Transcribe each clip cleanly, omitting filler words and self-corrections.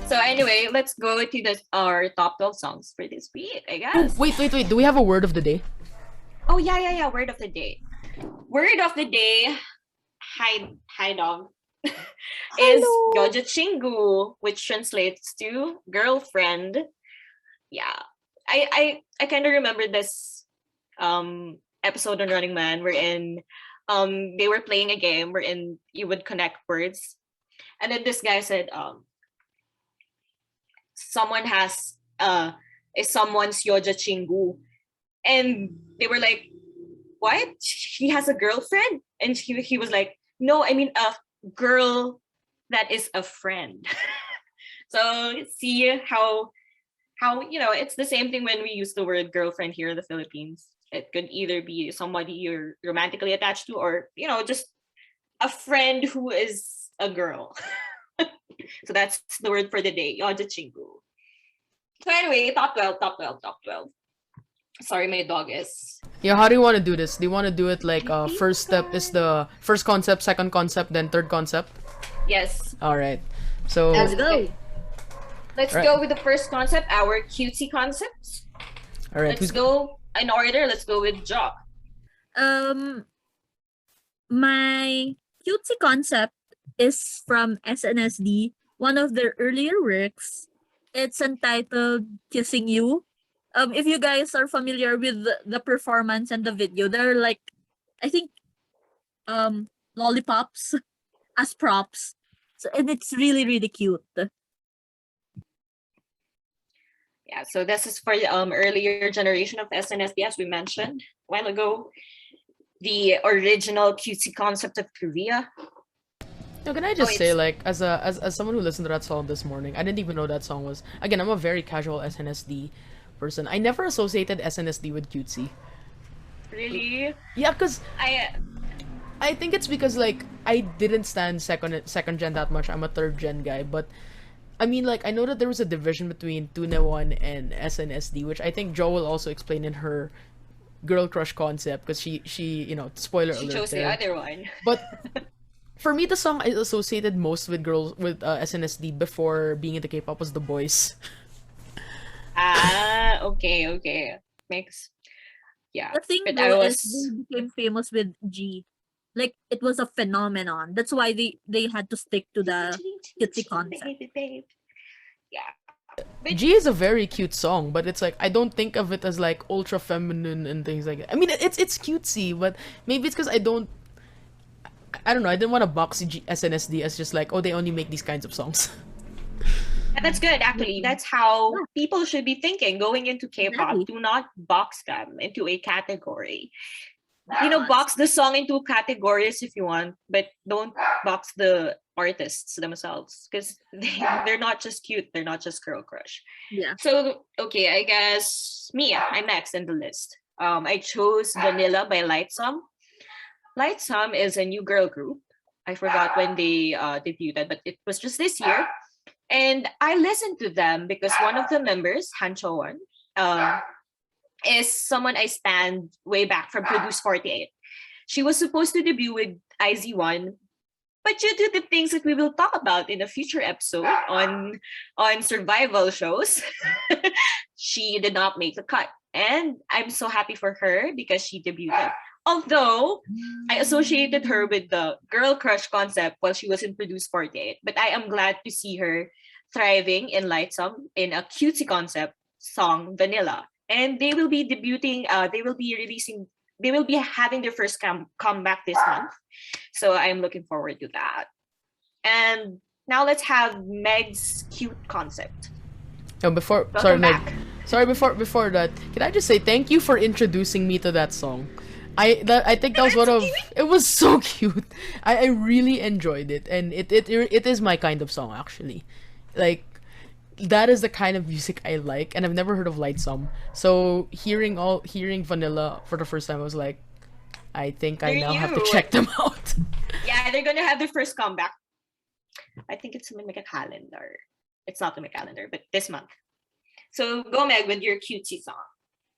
So anyway, let's go to our top 12 songs for this week, I Oh, guess. wait. Do we have a word of the day? Oh yeah. Word of the day. Word of the day. Hi dog. Is Hello. Gojo Chingu, which translates to girlfriend. Yeah. I kind of remember this episode on Running Man wherein they were playing a game wherein you would connect words. And then this guy said, someone has is someone's Yoja Chingu. And they were like, what? He has a girlfriend? And he was like, no, I mean a girl that is a friend. So see how it's the same thing when we use the word girlfriend here in the Philippines. It could either be somebody you're romantically attached to, or just a friend who is a girl. So that's the word for the day, Yoja Chingu. So anyway, top 12. Sorry, my dog is. Yeah, how do you want to do this? Do you want to do it like first step is the first concept, second concept, then third concept? Yes. All right. So Let's go. Let's Right. go with the first concept, our cutesy concepts. all right, Let's go in order. Let's go with Ja. Um, my cutesy concept is from SNSD, one of their earlier works. It's entitled Kissing You. If you guys are familiar with the performance and the video, they're like, I think, lollipops as props. So, and it's really, really cute. Yeah, so this is for the earlier generation of SNSD, as we mentioned a while ago. The original cutesy concept of Korea. Now, can I just say, it's- like, as someone who listened to that song this morning, I didn't even know that song was. Again, I'm a very casual SNSD person. I never associated SNSD with cutesy. Really? Yeah, cause I I think it's because like I didn't stand second gen that much. I'm a third gen guy, but I mean, like, I know that there was a division between DOWOON and SNSD, which I think Jo will also explain in her girl crush concept, because she spoiler she alert chose the there. other one. But for me, the song I associated most with girls with SNSD before being into K-pop was The Boys. Okay. Makes yeah. The thing But I though is was they became famous with G. Like it was a phenomenon. That's why they had to stick to the cutesy concept. babe. Yeah. But G is a very cute song, but it's like I don't think of it as like ultra feminine and things like that. I mean, it's cutesy, but maybe it's because I don't know. I didn't want to box SNSD as just like, oh, they only make these kinds of songs. that's good actually. That's how people should be thinking going into K-pop. Exactly. Do not box them into a category. Box the song into categories if you want, but don't box the artists themselves, because they're not just cute, they're not just girl crush. Yeah. So okay, I guess Mia, I'm next in the list. I chose Vanilla by LIGHTSUM. LIGHTSUM is a new girl group. I forgot when they debuted, but it was just this year. And I listened to them because one of the members, Han Cho-won, is someone I spanned way back from Produce 48. She was supposed to debut with IZ*ONE, but due to the things that we will talk about in a future episode on survival shows, she did not make the cut. And I'm so happy for her because she debuted. Although I associated her with the girl crush concept while she was in Produce 48, but I am glad to see her thriving in LIGHTSUM in a cutesy concept song, Vanilla. And they will be debuting, they will be having their first comeback this month. So I'm looking forward to that. And now let's have Meg's cute concept. Oh, before Welcome sorry, Meg. back. Sorry, before that, can I just say thank you for introducing me to that song. I think that was one of it was so cute. I really enjoyed it, and it is my kind of song actually. Like, that is the kind of music I like, and I've never heard of LIGHTSUM. So hearing Vanilla for the first time, I was like, I think I They're now have to new. check them out. Yeah, they're gonna have their first comeback. I think it's in my calendar. It's not in my calendar, but this month. So go Meg with your cutesy song.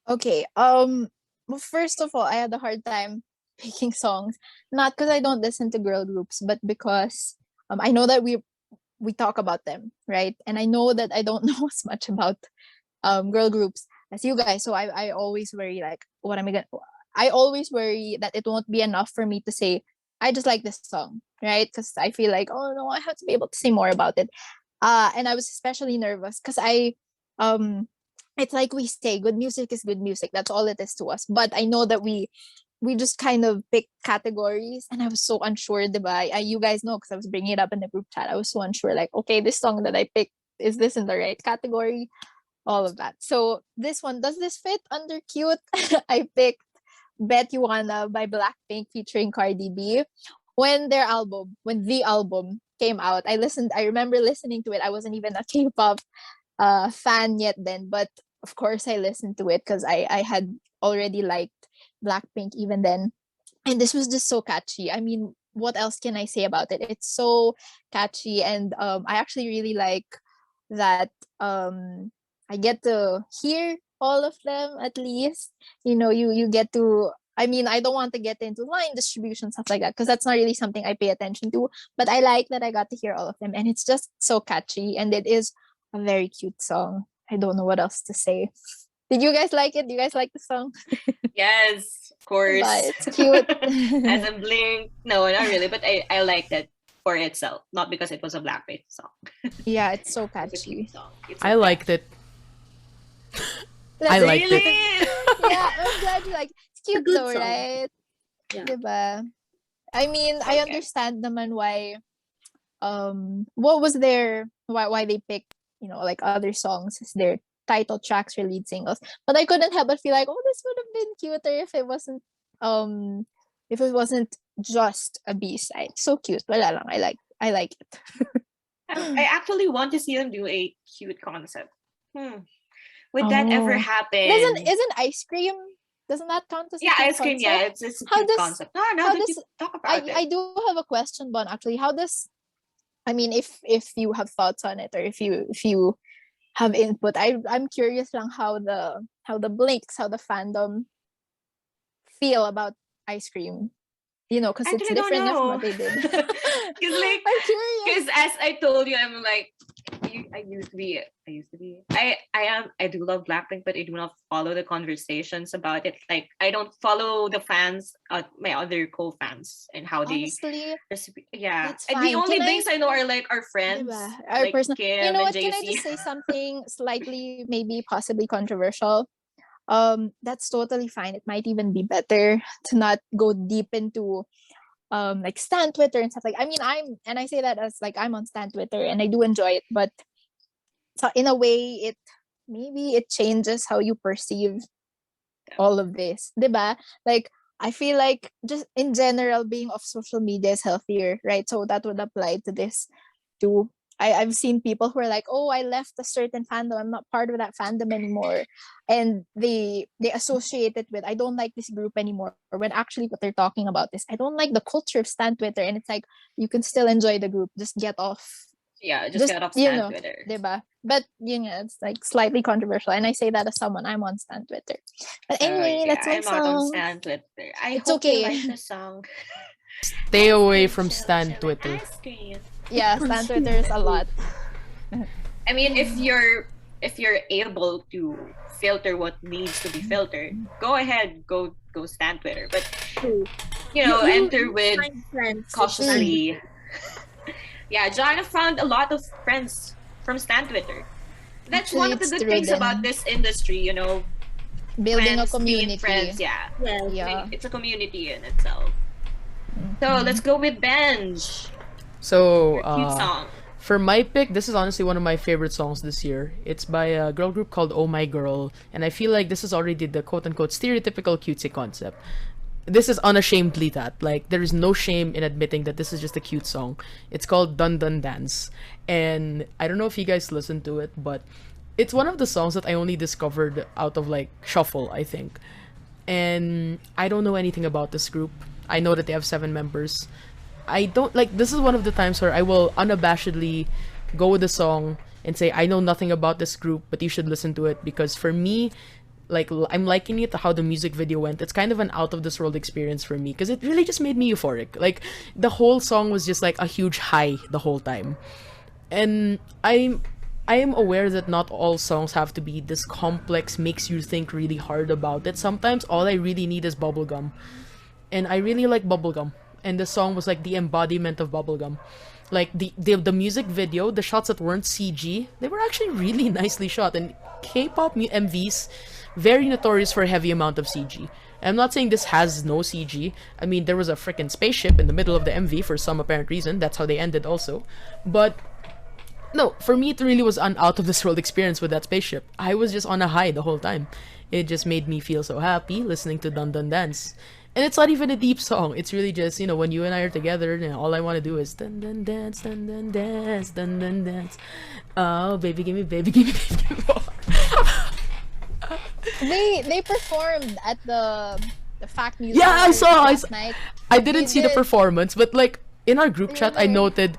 Okay. Well, first of all, I had a hard time picking songs, not because I don't listen to girl groups, but because I know that we talk about them, right? And I know that I don't know as much about girl groups as you guys. So I always worry like, what am I gonna? I always worry that it won't be enough for me to say I just like this song, right? Because I feel like, oh no, I have to be able to say more about it. And I was especially nervous because um it's like we say good music is good music. That's all it is to us. But I know that we just kind of pick categories, and I was so unsure, diba? You guys know because I was bringing it up in the group chat. I was so unsure, like, okay, this song that I picked, is this in the right category? All of that. So this one, does this fit under cute? I picked Bet You Wanna by Blackpink featuring Cardi B. When the album came out, I remember listening to it. I wasn't even a K-pop fan yet then, but of course I listened to it because I had already liked Blackpink even then. And this was just so catchy. I mean, what else can I say about it? It's so catchy, and I actually really like that I get to hear all of them at least. You get to, I mean, I don't want to get into line distribution, stuff like that, because that's not really something I pay attention to. But I like that I got to hear all of them, and it's just so catchy, and it is a very cute song. I don't know what else to say. Did you guys like it? Do you guys like the song? Yes, of But course. it's cute. As in Blink. No, not really, but I liked it for itself, not because it was a Blackpink song. Yeah, it's so It's a catchy. cute song. It's I a liked it. Let's I see. liked it. really. Yeah, I'm glad you like. It's cute good though, song. right? Yeah. Diba? I mean, I Okay. understand naman why what was their why they picked, like other songs as their title tracks or lead singles. But I couldn't help but feel like, oh, this would have been cuter um if it wasn't just a B-side. So cute. Wala lang. I like it. I actually want to see them do a cute concept. Would that ever Oh. happen? Isn't ice cream, doesn't that count as a Yeah, cute ice cream. concept? Yeah, it's a How cute does concept. No, now how that you does talk about I it. do have a question, Bon, actually. How does, I mean, if you have thoughts on it, or if you have input, I'm curious lang how the Blinks, how the fandom feel about ice cream. Because it's Actually, I don't different na from know. what they did. Because like, I'm curious. because as I told you, I'm like, I used to be. I do love Blackpink, but I do not follow the conversations about it. Like, I don't follow the fans, my other co-fans, and how they. Honestly, Yeah, that's and the fine. only Can I, things I know are like our friends, diba? Our like personal. You Kim know and what? Can I JC. just say something slightly, maybe possibly controversial? That's totally fine. It might even be better to not go deep into like stan Twitter and stuff. Like, I mean, I say that as like I'm on stan Twitter and I do enjoy it, but so in a way it changes how you perceive all of this, diba? Like, I feel like just in general being off social media is healthier, right? So that would apply to this too. I've seen people who are like, oh, I left a certain fandom, I'm not part of that fandom anymore, and they associate it with, I don't like this group anymore, when actually what they're talking about is, I don't like the culture of stan Twitter. And it's like, you can still enjoy the group, just get off, Yeah, just just get off stan Twitter. diba? But it's like slightly controversial, and I say that as someone, I'm on stan Twitter. But anyway, Yeah, that's my I'm not on song. stan Twitter. I It's hope you okay. like the song. Stay away from Stan Chill, Twitter. ice cream. Yeah, stan Twitter is a lot. I mean, if you're able to filter what needs to be filtered, go ahead, go stan Twitter. But True. enter with find friends. cautiously. Yeah, Joanna found a lot of friends from stan Twitter. That's one Actually, of the it's good true things then. about this industry, Building a friends being community. friends. Yeah, Yes. Yeah. it's a community in itself. So let's go with Benj. So, Cute song. for my pick, this is honestly one of my favorite songs this year. It's by a girl group called Oh My Girl, and I feel like this is already the quote-unquote stereotypical cutesy concept. This is unashamedly that. Like, there is no shame in admitting that this is just a cute song. It's called Dun Dun Dance, and I don't know if you guys listen to it, but it's one of the songs that I only discovered out of like shuffle, I think. And I don't know anything about this group. I know that they have 7 members. I don't like, this is one of the times where I will unabashedly go with the song and say I know nothing about this group, but you should listen to it, because for me, like I'm liking it how the music video went. It's kind of an out of this world experience for me because it really just made me euphoric. Like the whole song was just like a huge high the whole time. And I am aware that not all songs have to be this complex, makes you think really hard about it. Sometimes all I really need is bubblegum. And I really like bubblegum. And the song was like the embodiment of bubblegum. Like the music video, the shots that weren't CG, they were actually really nicely shot. And K-pop MVs, very notorious for a heavy amount of CG. I'm not saying this has no CG. I mean, there was a freaking spaceship in the middle of the MV for some apparent reason. That's how they ended also. But no, for me it really was an out of this world experience with that spaceship. I was just on a high the whole time. It just made me feel so happy listening to Dun Dun Dance. And it's not even a deep song. It's really just, you know, when you and I are together, you know, all I want to do is dun dun dance, dun dun dance, dun dun dance. Oh, baby, give me, baby, give me, baby, give me more. They performed at the Fact Music. Yeah, I saw. last night. I didn't They see the did. performance, but like in our group chat, I noted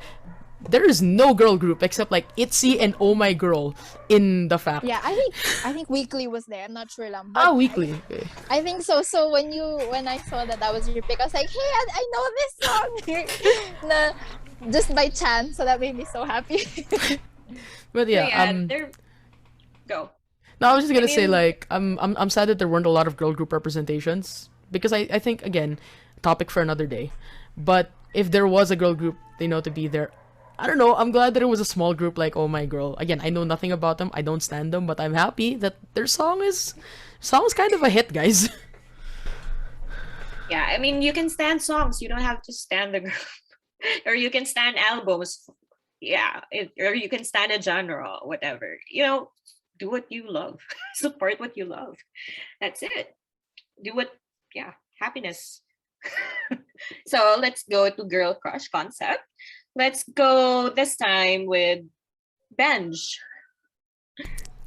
there is no girl group except like ITZY and Oh My Girl in the fact. Yeah, I think Weekly was there. I'm not sure lang. But Weekly. Okay. I think so. So when I saw that was your pick, I was like, hey, I know this song. Na, just by chance, so that made me so happy. But So yeah, they're go. no, I was just gonna say mean- like I'm sad that there weren't a lot of girl group representations because I think again, topic for another day. But if there was a girl group, they know to be there. I don't know. I'm glad that it was a small group like Oh My Girl. Again, I know nothing about them. I don't stand them, but I'm happy that their song is kind of a hit, guys. Yeah, I mean, you can stand songs. You don't have to stand the group, or you can stand albums. Yeah, or you can stand a genre, whatever. You know, do what you love. Support what you love. That's it. Do what, yeah, happiness. So let's go to girl crush concept. Let's go this time with Benj.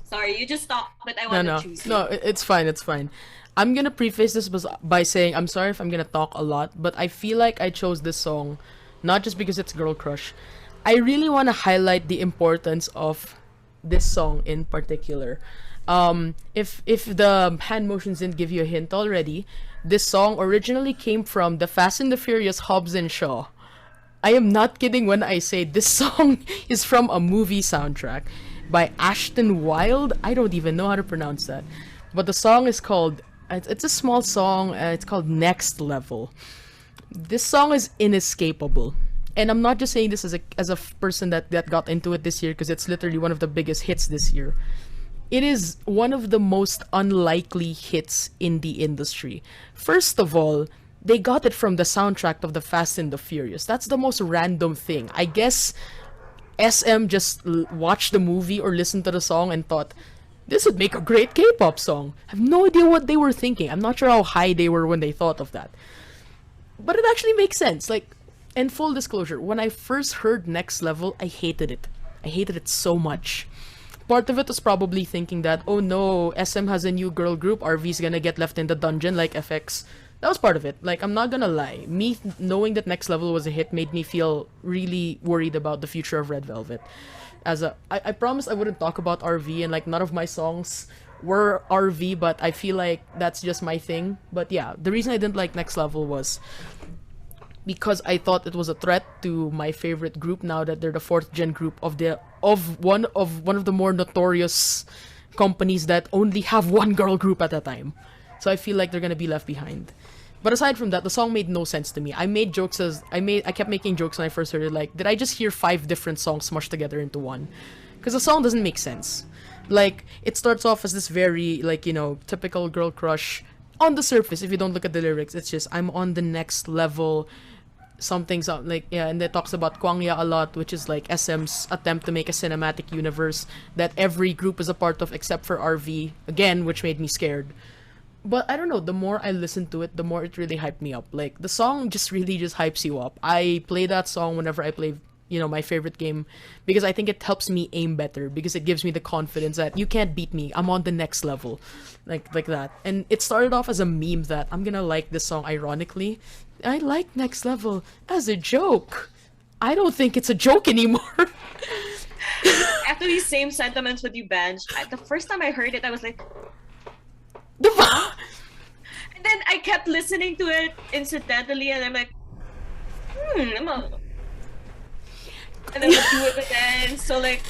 Sorry, you just talked, but I want to choose. No, it's fine, it's fine. I'm gonna preface this by saying I'm sorry if I'm gonna talk a lot, but I feel like I chose this song not just because it's girl crush. I really want to highlight the importance of this song in particular. If the hand motions didn't give you a hint already, this song originally came from the Fast and the Furious Hobbs and Shaw. I am not kidding when I say this song is from a movie soundtrack by Ashton Wild. I don't even know how to pronounce that. But the song is called, it's a small song, it's called Next Level. This song is inescapable. And I'm not just saying this as a person that got into it this year because it's literally one of the biggest hits this year. It is one of the most unlikely hits in the industry. First of all, they got it from the soundtrack of the Fast and the Furious. That's the most random thing. I guess SM just watched the movie or listened to the song and thought, this would make a great K-pop song. I have no idea what they were thinking. I'm not sure how high they were when they thought of that. But it actually makes sense. Like, and full disclosure, when I first heard Next Level, I hated it. I hated it so much. Part of it was probably thinking that, oh no, SM has a new girl group, RV's gonna get left in the dungeon like FX. That was part of it. Like, I'm not gonna lie. Me knowing that Next Level was a hit made me feel really worried about the future of Red Velvet. I promised I wouldn't talk about RV, and like none of my songs were RV, but I feel like that's just my thing. But yeah, the reason I didn't like Next Level was because I thought it was a threat to my favorite group now that they're the fourth gen group of one of the more notorious companies that only have one girl group at a time. So I feel like they're gonna be left behind. But aside from that, the song made no sense to me. I kept making jokes when I first heard it, like, did I just hear 5 different songs smushed together into one? Because the song doesn't make sense. Like, it starts off as this very, like, you know, typical girl crush. On the surface, if you don't look at the lyrics, it's just, I'm on the next level, something's up, like, yeah, and it talks about Kwangya a lot, which is like SM's attempt to make a cinematic universe that every group is a part of except for RV, again, which made me scared. But I don't know, the more I listen to it, the more it really hyped me up. Like, the song just really just hypes you up. I play that song whenever I play, you know, my favorite game, because I think it helps me aim better, because it gives me the confidence that you can't beat me, I'm on the next level. Like that. And it started off as a meme that I'm gonna like this song ironically. I like Next Level as a joke. I don't think it's a joke anymore. Actually, same sentiments with you, Benj. The first time I heard it, I was like, And then I kept listening to it incidentally, and I'm like, and then would do it again. So like,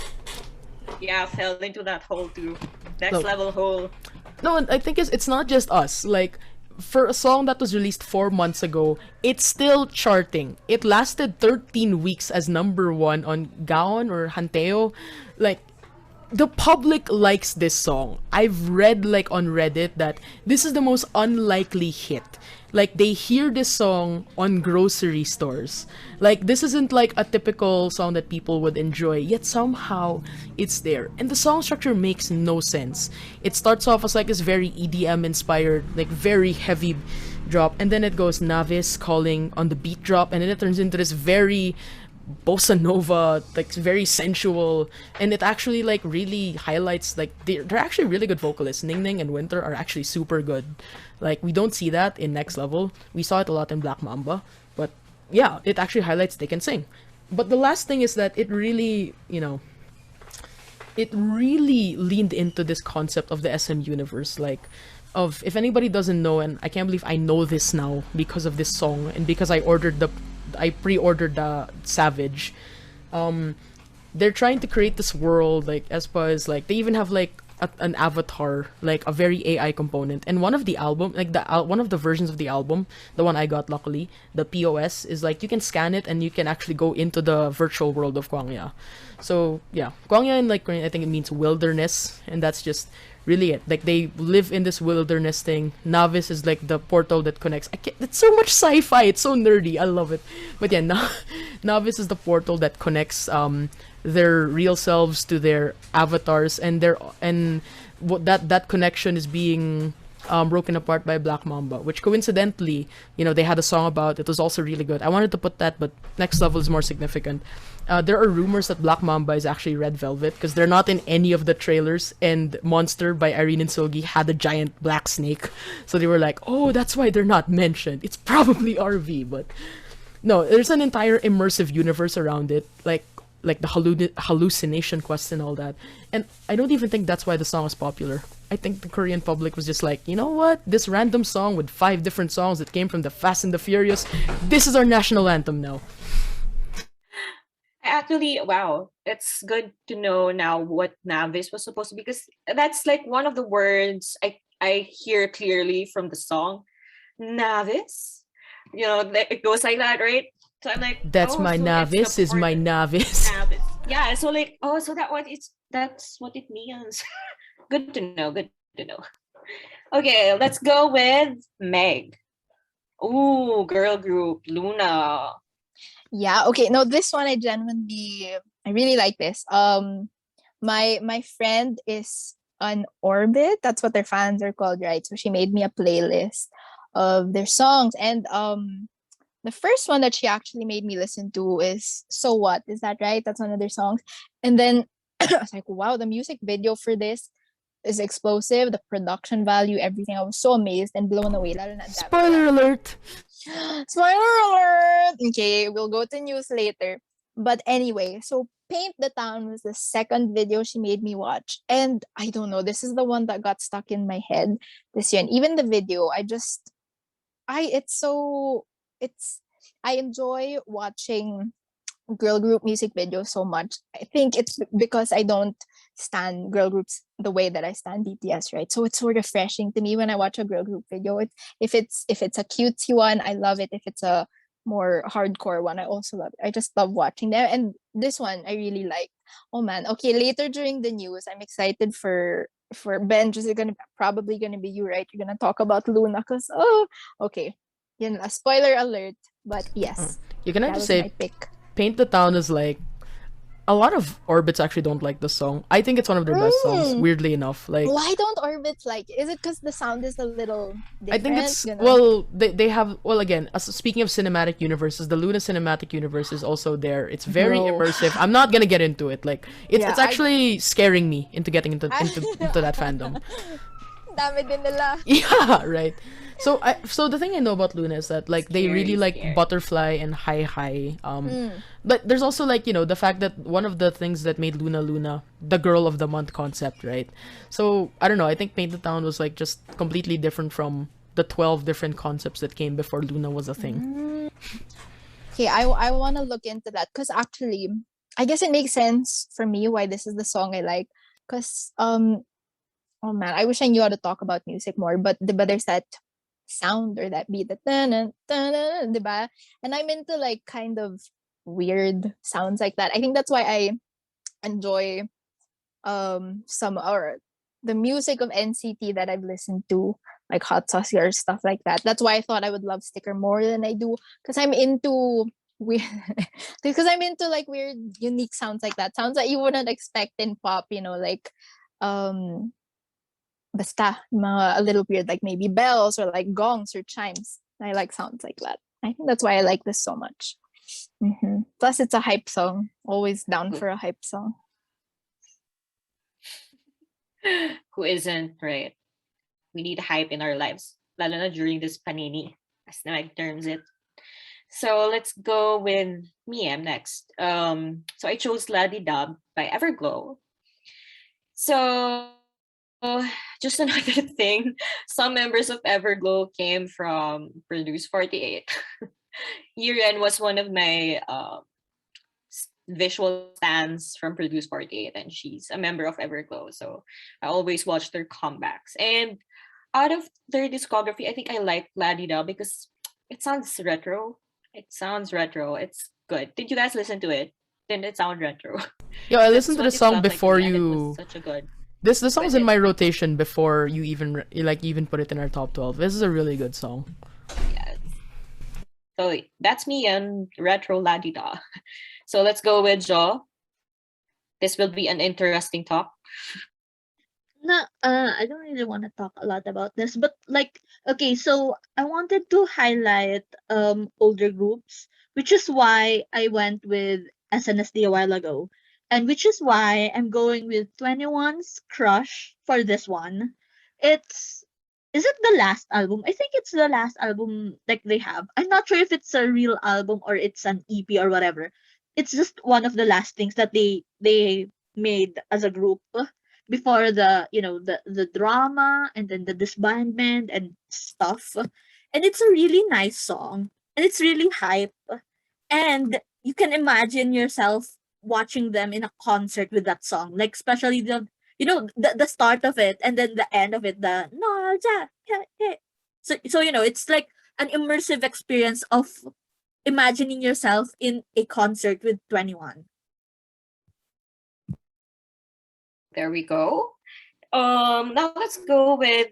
yeah, I fell into that hole too. Next No. level hole. No, and I think it's not just us. Like, for a song that was released 4 months ago, it's still charting. It lasted 13 weeks as #1 on Gaon or Hanteo. Like, the public likes this song. I've read like on Reddit that this is the most unlikely hit. Like, they hear this song on grocery stores. Like, this isn't like a typical song that people would enjoy, yet somehow it's there. And the song structure makes no sense. It starts off as like this very EDM inspired, like very heavy drop, and then it goes Navis calling on the beat drop, and then it turns into this very bossa nova, like very sensual, and it actually like really highlights like they're actually really good vocalists. Ning Ning and Winter are actually super good. Like, we don't see that in Next Level. We saw it a lot in Black Mamba, but yeah, it actually highlights they can sing. But the last thing is that it really, it really leaned into this concept of the SM universe. Like, of, if anybody doesn't know, and I can't believe I know this now because of this song and because I pre-ordered the Savage. They're trying to create this world, like aespa is like, they even have like an avatar, like a very AI component. And one of the album, like one of the versions of the album, the one I got luckily, the POS, is like you can scan it and you can actually go into the virtual world of Gwangya. So yeah, Gwangya in like Korean, I think it means wilderness, and that's just really it. Like, they live in this wilderness thing. Navis is like the portal that connects. It's so much sci-fi. It's so nerdy. I love it. But yeah, Navis is the portal that connects their real selves to their avatars, and that connection is being broken apart by Black Mamba, which coincidentally, they had a song about. It was also really good. I wanted to put that, but Next Level is more significant. There are rumors that Black Mamba is actually Red Velvet because they're not in any of the trailers, and Monster by Irene and Silgi had a giant black snake. So they were like, oh, that's why they're not mentioned. It's probably RV, but no, there's an entire immersive universe around it, like the hallucination quest and all that. And I don't even think that's why the song is popular. I think the Korean public was just like, you know what? This random song with 5 different songs that came from the Fast and the Furious, this is our national anthem now. Actually, wow, it's good to know now what Navis was supposed to be, because that's like one of the words I hear clearly from the song. Navis? It goes like that, right? So I'm like, that's my so Navis is my Navis. Navis. Yeah, so like, so that's what it means. Good to know, good to know. Okay, let's go with Meg. Ooh, girl group, Luna. Yeah, okay. No, this one I really like this. My friend is on Orbit. That's what their fans are called, right? So she made me a playlist of their songs, and the first one that she actually made me listen to is So What? Is that right? That's one of their songs. And then I was like, wow, the music video for this is explosive. The production value, everything. I was so amazed and blown away. Spoiler alert! Spoiler alert! Okay, we'll go to news later. But anyway, so Paint the Town was the second video she made me watch. And I don't know, this is the one that got stuck in my head this year. And even the video, I enjoy watching girl group music videos so much. I think it's because I don't stan girl groups the way that I stan BTS, right? So it's so refreshing to me when I watch a girl group video. If it's a cutesy one, I love it. If it's a more hardcore one, I also love it. I just love watching them. And this one I really like. Oh man. Okay, later during the news, I'm excited for Ben. Just probably gonna be you, right? You're gonna talk about Luna because okay. A spoiler alert. But yes. You can just say my pick. Paint the Town is like, a lot of Orbits actually don't like the song. I think it's one of their best songs, weirdly enough. Like, why don't Orbits like it? Is it because the sound is a little different? I think it's well, they have, well, again, speaking of cinematic universes, the Luna cinematic universe is also there. It's very immersive. I'm not gonna get into it. Like, it's actually scaring me into getting into that fandom. Dami din nila. Yeah, right. So the thing I know about Luna is that like they really like Scary. Butterfly and Hi. Mm. But there's also like, the fact that one of the things that made Luna the girl of the month concept, right? So I don't know, I think Paint the Town was like just completely different from the 12 different concepts that came before Luna was a thing. Mm. Okay, I want to look into that because actually, I guess it makes sense for me why this is the song I like. Because oh man, I wish I knew how to talk about music more, but there's that sound or that beat, that diba? And I'm into like kind of weird sounds like that. I think that's why I enjoy some or the music of NCT that I've listened to, like Hot Sauce or stuff like that. That's why I thought I would love Sticker more than I do, because I'm into weird because I'm into like weird unique sounds like that, sounds that you wouldn't expect in pop, like um basta mga a little weird, like maybe bells or like gongs or chimes. I like sounds like that. I think that's why I like this so much. Plus it's a hype song, always down for a hype song. Who isn't, right? We need hype in our lives, lalo na during this panini, as Nag terms it. So let's go with me. I'm next. So I chose Ladi Dub by Everglow. So just another thing, some members of Everglow came from Produce 48. Yiren was one of my visual stands from Produce 48, and she's a member of Everglow. So I always watch their comebacks. And out of their discography, I think I like Ladida because it sounds retro. It sounds retro. It's good. Did you guys listen to it? Didn't it sound retro? Yo, I That's listened to the what it song felt like to before me, and it was you. such a good. The song was in But my rotation before you even put it in our top 12. This is a really good song. yes. So that's me and retro Ladida. So let's go with Jo. This will be an interesting talk. No, I don't really want to talk a lot about this, but like, okay, so I wanted to highlight older groups, which is why I went with SNSD a while ago, and which is why I'm going with 21's Crush for this one. It's is it the last album? I think it's the last album like they have. I'm not sure if it's a real album or it's an EP or whatever. It's just one of the last things that they made as a group before the drama and then the disbandment and stuff. And it's a really nice song, and it's really hype, and you can imagine yourself watching them in a concert with that song, like especially the start of it and then the end of it, the no ja, ja, ja. So it's like an immersive experience of imagining yourself in a concert with 21. There we go. Now let's go with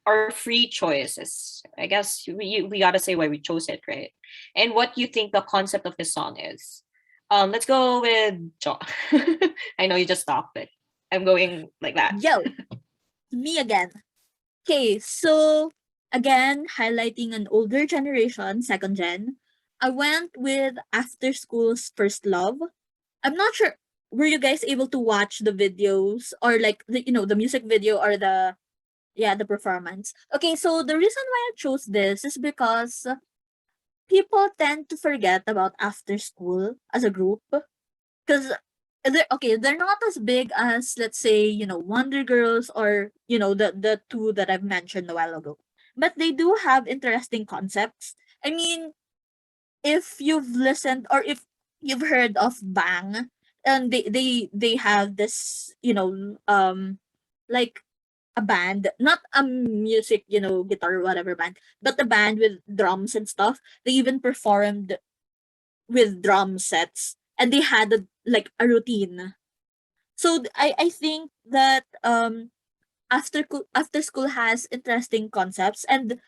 our free choices. I guess we gotta say why we chose it, right? And what you think the concept of this song is. Let's go with Jo. I know you just talked, but I'm going like that. Yo, me again. Okay, so again, highlighting an older generation, second gen, I went with After School's First Love. I'm not sure, were you guys able to watch the videos or like the music video or the performance? Okay, so the reason why I chose this is because people tend to forget about After School as a group, because they're not as big as, let's say, Wonder Girls or the two that I've mentioned a while ago, but they do have interesting concepts. I mean, if you've listened or if you've heard of Bang, and they have this, like a band, not a music, guitar or whatever band, but a band with drums and stuff. They even performed with drum sets, and they had a routine. So I think that after school has interesting concepts, and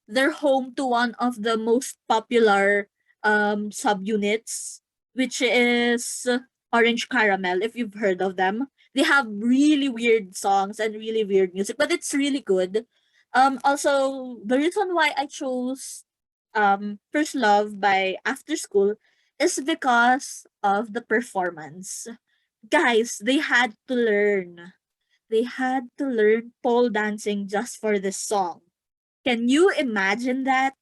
they're home to one of the most popular subunits, which is Orange Caramel, if you've heard of them. They have really weird songs and really weird music, but it's really good. Also, the reason why I chose First Love by After School is because of the performance. Guys, they had to learn pole dancing just for this song. Can you imagine that?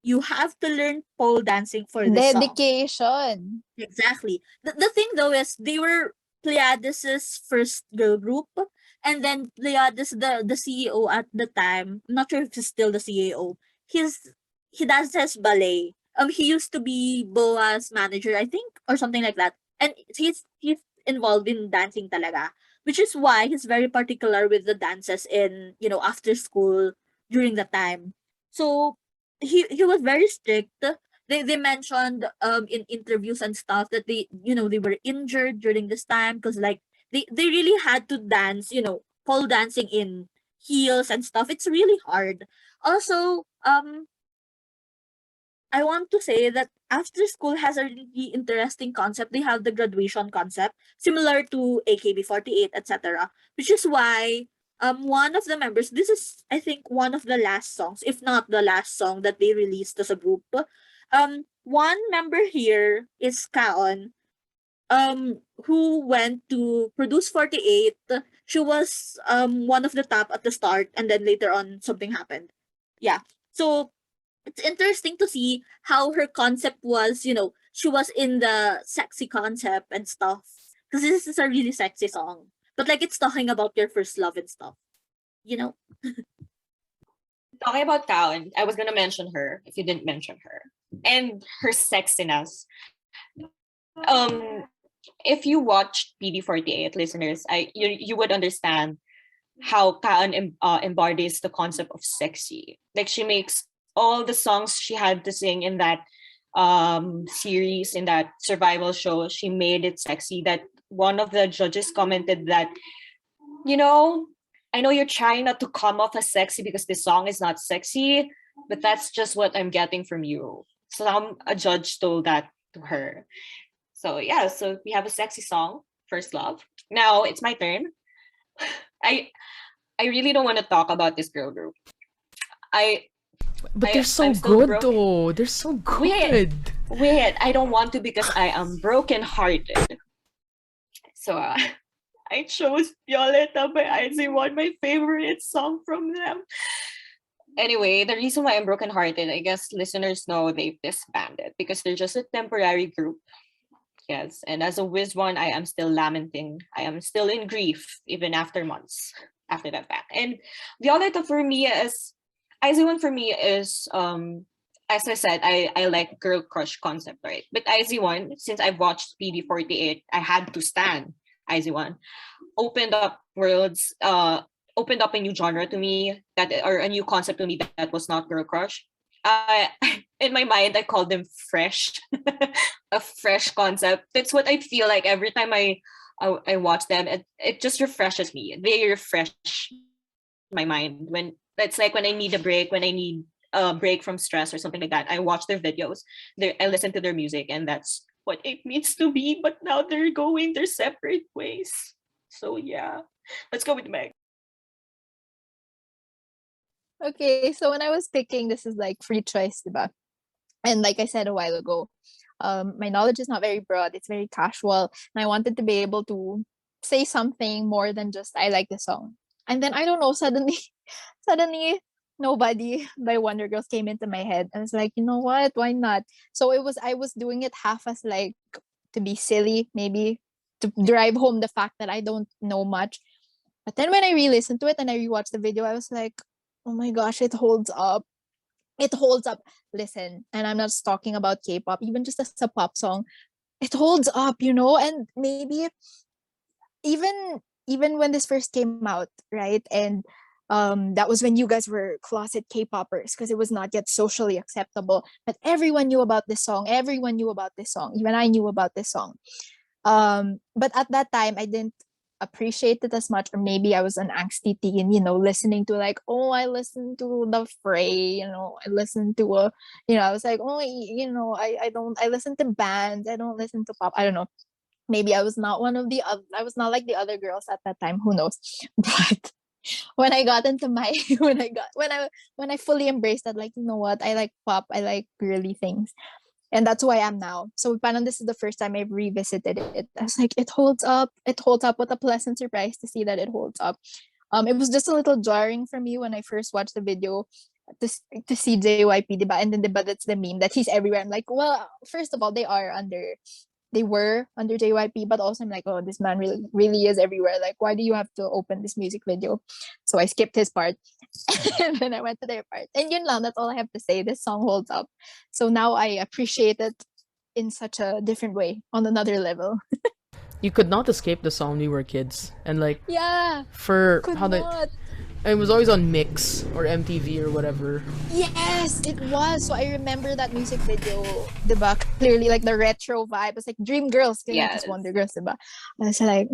You have to learn pole dancing for this song. Dedication. Exactly. The thing though is they were Pleiades' first girl group, and then Pleiades, the CEO at the time, I'm not sure if he's still the CEO. He does his ballet. He used to be Boa's manager, I think, or something like that. And he's involved in dancing talaga, which is why he's very particular with the dances in, after school during the time. So he was very strict. They mentioned in interviews and stuff that they were injured during this time because like they really had to dance, pole dancing in heels and stuff. It's really hard. Also, I want to say that after school has a really interesting concept. They have the graduation concept, similar to AKB48, etc. Which is why one of the members, this is I think one of the last songs, if not the last song that they released as a group. One member here is Kaon, who went to produce 48. She was one of the top at the start, and then later on something happened. Yeah. So it's interesting to see how her concept was, she was in the sexy concept and stuff. Because this is a really sexy song. But like it's talking about your first love and stuff. You know? Talking about Talon, I was gonna mention her if you didn't mention her. And her sexiness. Um if you watched PD48 listeners, you would understand how Kaan embodies the concept of sexy. Like she makes all the songs she had to sing in that series, in that survival show, she made it sexy. That one of the judges commented that, I know you're trying not to come off as sexy because this song is not sexy, but that's just what I'm getting from you. A judge told that to her. So yeah, so we have a sexy song, First Love. Now it's my turn. I I really don't want to talk about this girl group. But they're so I'm still good broke. though. They're so good. Wait, I don't want to because I am brokenhearted. So I chose Violeta by IZ*ONE, my favorite song from them. Anyway, the reason why I'm brokenhearted, I guess listeners know they've disbanded because they're just a temporary group. Yes, and as a Wiz one, I am still lamenting. I am still in grief even after months after that fact. And Violeta for me is IZ*ONE for me is as I said, I like girl crush concept, right? But IZ*ONE, since I've watched PD48, I had to stand IZ*ONE. Opened up worlds, opened up a new genre to me or a new concept to me that was not girl crush. In my mind, I call them fresh, a fresh concept. That's what I feel like every time I watch them. It just refreshes me. They refresh my mind when it's like when I need a break, when I need a break from stress or something like that. I watch their videos, I listen to their music, and that's what it means to be. But now they're going their separate ways. So yeah, let's go with Meg. Okay, so when I was picking, this is like free choice, diba? And like I said a while ago, my knowledge is not very broad. It's very casual, and I wanted to be able to say something more than just I like the song. And then I don't know, suddenly, suddenly, Nobody by Wonder Girls came into my head. I was like, you know what? Why not? So I was doing it half as like to be silly, maybe to drive home the fact that I don't know much. But then when I re-listened to it and I rewatched the video, I was like, oh my gosh, it holds up. It holds up. Listen, and I'm not just talking about K-pop, even just as a pop song, it holds up, and maybe even when this first came out, right? And that was when you guys were closet K-poppers because it was not yet socially acceptable. But everyone knew about this song. Everyone knew about this song. Even I knew about this song. But at that time, I didn't appreciate it as much, or maybe I was an angsty teen, listening to like, oh, I listened to the Fray, I listened to I was like, oh, I don't, I listen to bands, I don't listen to pop. I don't know. Maybe I was not one of the other, I was not like the other girls at that time. Who knows? But when I got into my when I fully embraced that, like, you know what, I like pop, I like girly things, and that's who I am now. So parang this is the first time I've revisited it. I was like, it holds up. It holds up. What a pleasant surprise to see that it holds up. It was just a little jarring for me when I first watched the video. to see JYP, diba? And then diba, that's the meme that he's everywhere. I'm like, well, first of all, they were under JYP, but also I'm like, oh, this man really is everywhere. Like, why do you have to open this music video? So I skipped his part, and then I went to their part. And yun lang, that's all I have to say. This song holds up. So now I appreciate it in such a different way, on another level. You could not escape the song when we were kids, and like Yeah, for could how not. it was always on Mix or MTV or whatever. Yes, it was. So I remember that music video, diba? Clearly, like the retro vibe. It's like Dream Girls, Yes. Wonder Girls, diba? I was like,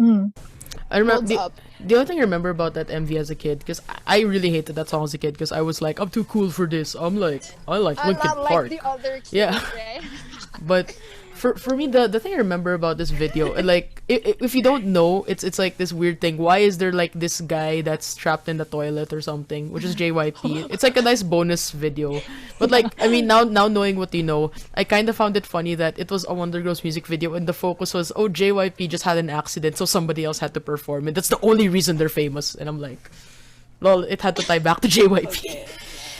I remember holds the, up. the only thing I remember about that MV as a kid, because I really hated that song as a kid, because I was like, I'm too cool for this. I like I'm Linkin not Park. like the other kids, Yeah. right? But for me, the thing I remember about this video, like if you don't know, it's like this weird thing. Why is there like this guy that's trapped in the toilet or something, which is JYP? It's like a nice bonus video. But like, I mean, now knowing what you know, I kind of found it funny that it was a Wonder Girls music video and the focus was, oh, JYP just had an accident, so somebody else had to perform it. That's the only reason they're famous. And I'm like, lol, it had to tie back to JYP.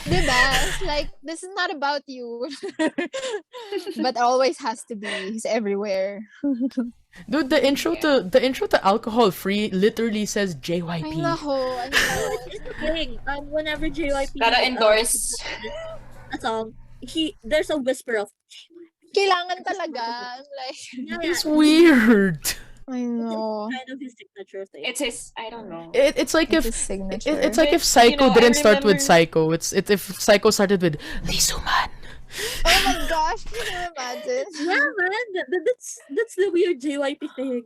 Diba? It's like, this is not about you. But always has to be. He's everywhere. Dude, the intro to Alcohol Free literally says I JYP. know. It's the thing. Whenever JYP Gotta endorse. a song, there's a whisper of Kailangan talaga. I'm like, yeah, It's weird. I know. kind of his signature thing. It's his, I don't know. It's like It's if his signature. it's like But, if Psycho you know, I didn't start with remember- Psycho. It's if Psycho started with Lisuman. Oh my gosh, can you imagine? Yeah, man. That's the weird JYP thing.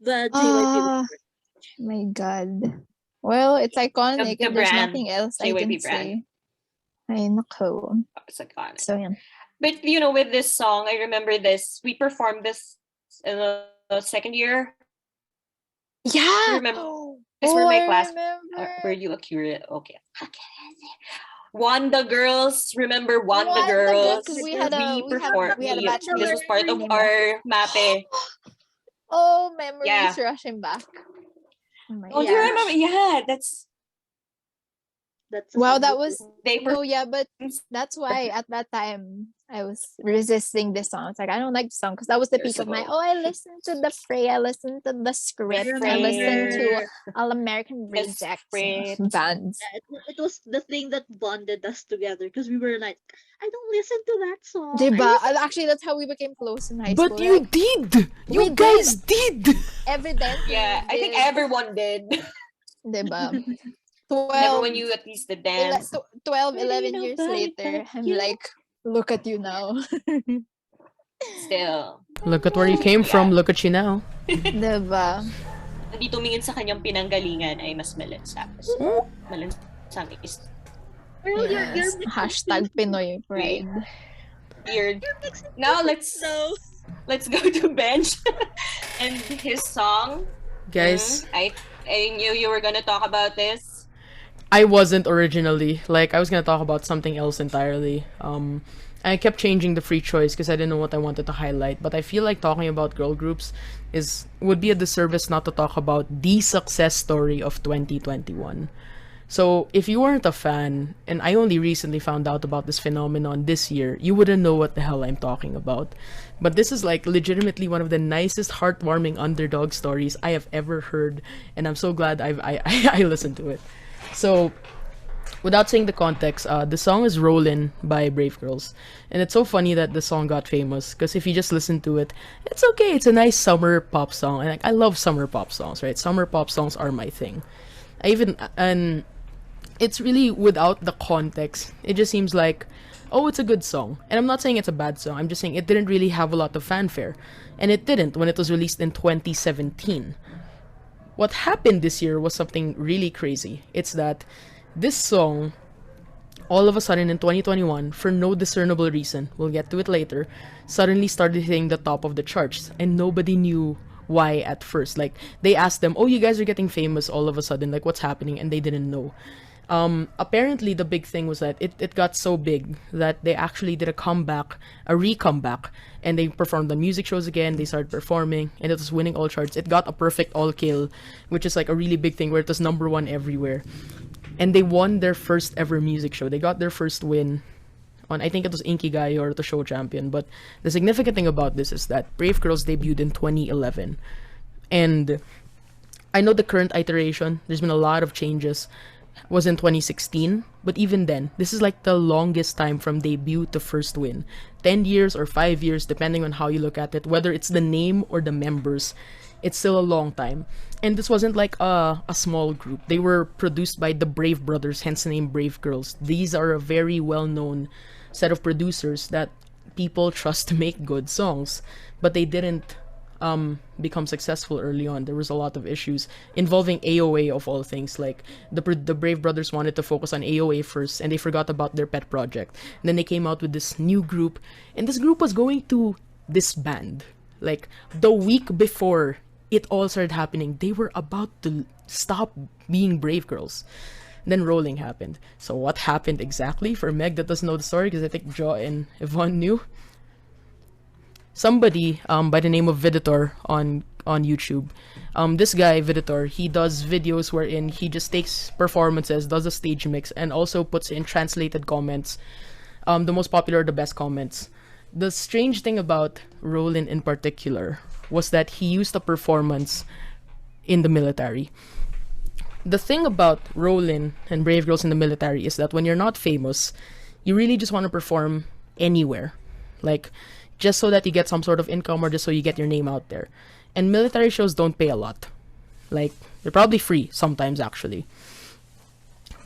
The JYP. Ah, my God. Well, it's iconic The and there's brand, nothing else I JYP can brand. say. Ay, nako. It's iconic. So, yeah. But you know, with this song, I remember this. We performed this in the second year. Yeah! remember- These were my I class. remember. Were you a curious? Okay. Wanda Girls. Remember Wanda Wanda Girls? Girls, 'cause we had a batch This was part of party. our MAPE. Oh, memories Yeah. rushing back. Oh my Oh, do you gosh. remember? Yeah, that's That's Wow, that was they no, yeah, but that's why at that time I was resisting this song. It's like I don't like the song because that was the Years peak of my. ago. Oh, I listened to the Fray, I listened to the script, I listened to All American The Rejects Script. bands. it was the thing that bonded us together because we were like, I don't listen to that song. Diba? Actually, that's how we became close in high But school. you like, did. You We guys did. evidently. yeah. I think did. everyone did. Diba? Everyone knew at least the dance. 12, Maybe 11 nobody years later, but I'm you. like, look at you now. Still, Look at where you came from. Look at you now. Diba? hindi tumingin sa kanyang pinanggalingan ay mas malansa. Malansang is Girl, Yes. you're Hashtag Pinoy pride. weird. Now let's go to Bench and his song. Guys, I knew you were gonna talk about this. I wasn't originally. Like, I was gonna talk about something else entirely. I kept changing the free choice because I didn't know what I wanted to highlight. But I feel like talking about girl groups would be a disservice not to talk about the success story of 2021. So if you weren't a fan, and I only recently found out about this phenomenon this year, you wouldn't know what the hell I'm talking about. But this is like legitimately one of the nicest, heartwarming underdog stories I have ever heard, and I'm so glad I listened to it. So, without saying the context, the song is Rollin by Brave Girls. And it's so funny that the song got famous, because if you just listen to it, it's okay. It's a nice summer pop song. And like, I love summer pop songs, right? Summer pop songs are my thing. And it's really without the context. It just seems like, oh, it's a good song. And I'm not saying it's a bad song. I'm just saying it didn't really have a lot of fanfare. And it didn't when it was released in 2017. What happened this year was something really crazy. It's that this song, all of a sudden in 2021, for no discernible reason, we'll get to it later, suddenly started hitting the top of the charts. And nobody knew why at first. Like, they asked them, oh, you guys are getting famous all of a sudden. Like, what's happening? And they didn't know. Apparently, the big thing was that it got so big that they actually did a re-comeback, and they performed on music shows again. They started performing, and it was winning all charts. It got a perfect all kill, which is like a really big thing where it was #1 everywhere. and they won their first ever music show. They got their first win on, I think it was Inkigayo or the show champion. But the significant thing about this is that Brave Girls debuted in 2011, and I know the current iteration, there's been a lot of changes, was in 2016, but even then, this is like the longest time from debut to first win. 10 years or 5 years, depending on how you look at it, whether it's the name or the members, it's still a long time. And this wasn't like a small group. They were produced by the Brave Brothers, hence the name Brave Girls. These are a very well-known set of producers that people trust to make good songs, but they didn't become successful early on. There was a lot of issues involving AOA of all things. Like the Brave Brothers wanted to focus on AOA first, and they forgot about their pet project. And then they came out with this new group, and this group was going to disband. Like the week before it all started happening, they were about to stop being Brave Girls. Then Rolling happened. So what happened exactly for Meg that doesn't know the story, because I think Jo and Yvonne knew. Somebody by the name of Viditor on YouTube. This guy, Viditor, he does videos wherein he just takes performances, does a stage mix, and also puts in translated comments. The most popular, the best comments. The strange thing about Rollin in particular was that he used a performance in the military. The thing about Rollin and Brave Girls in the military is that when you're not famous, you really just want to perform anywhere. Like, just so that you get some sort of income or just so you get your name out there. And military shows don't pay a lot. Like, they're probably free, sometimes actually.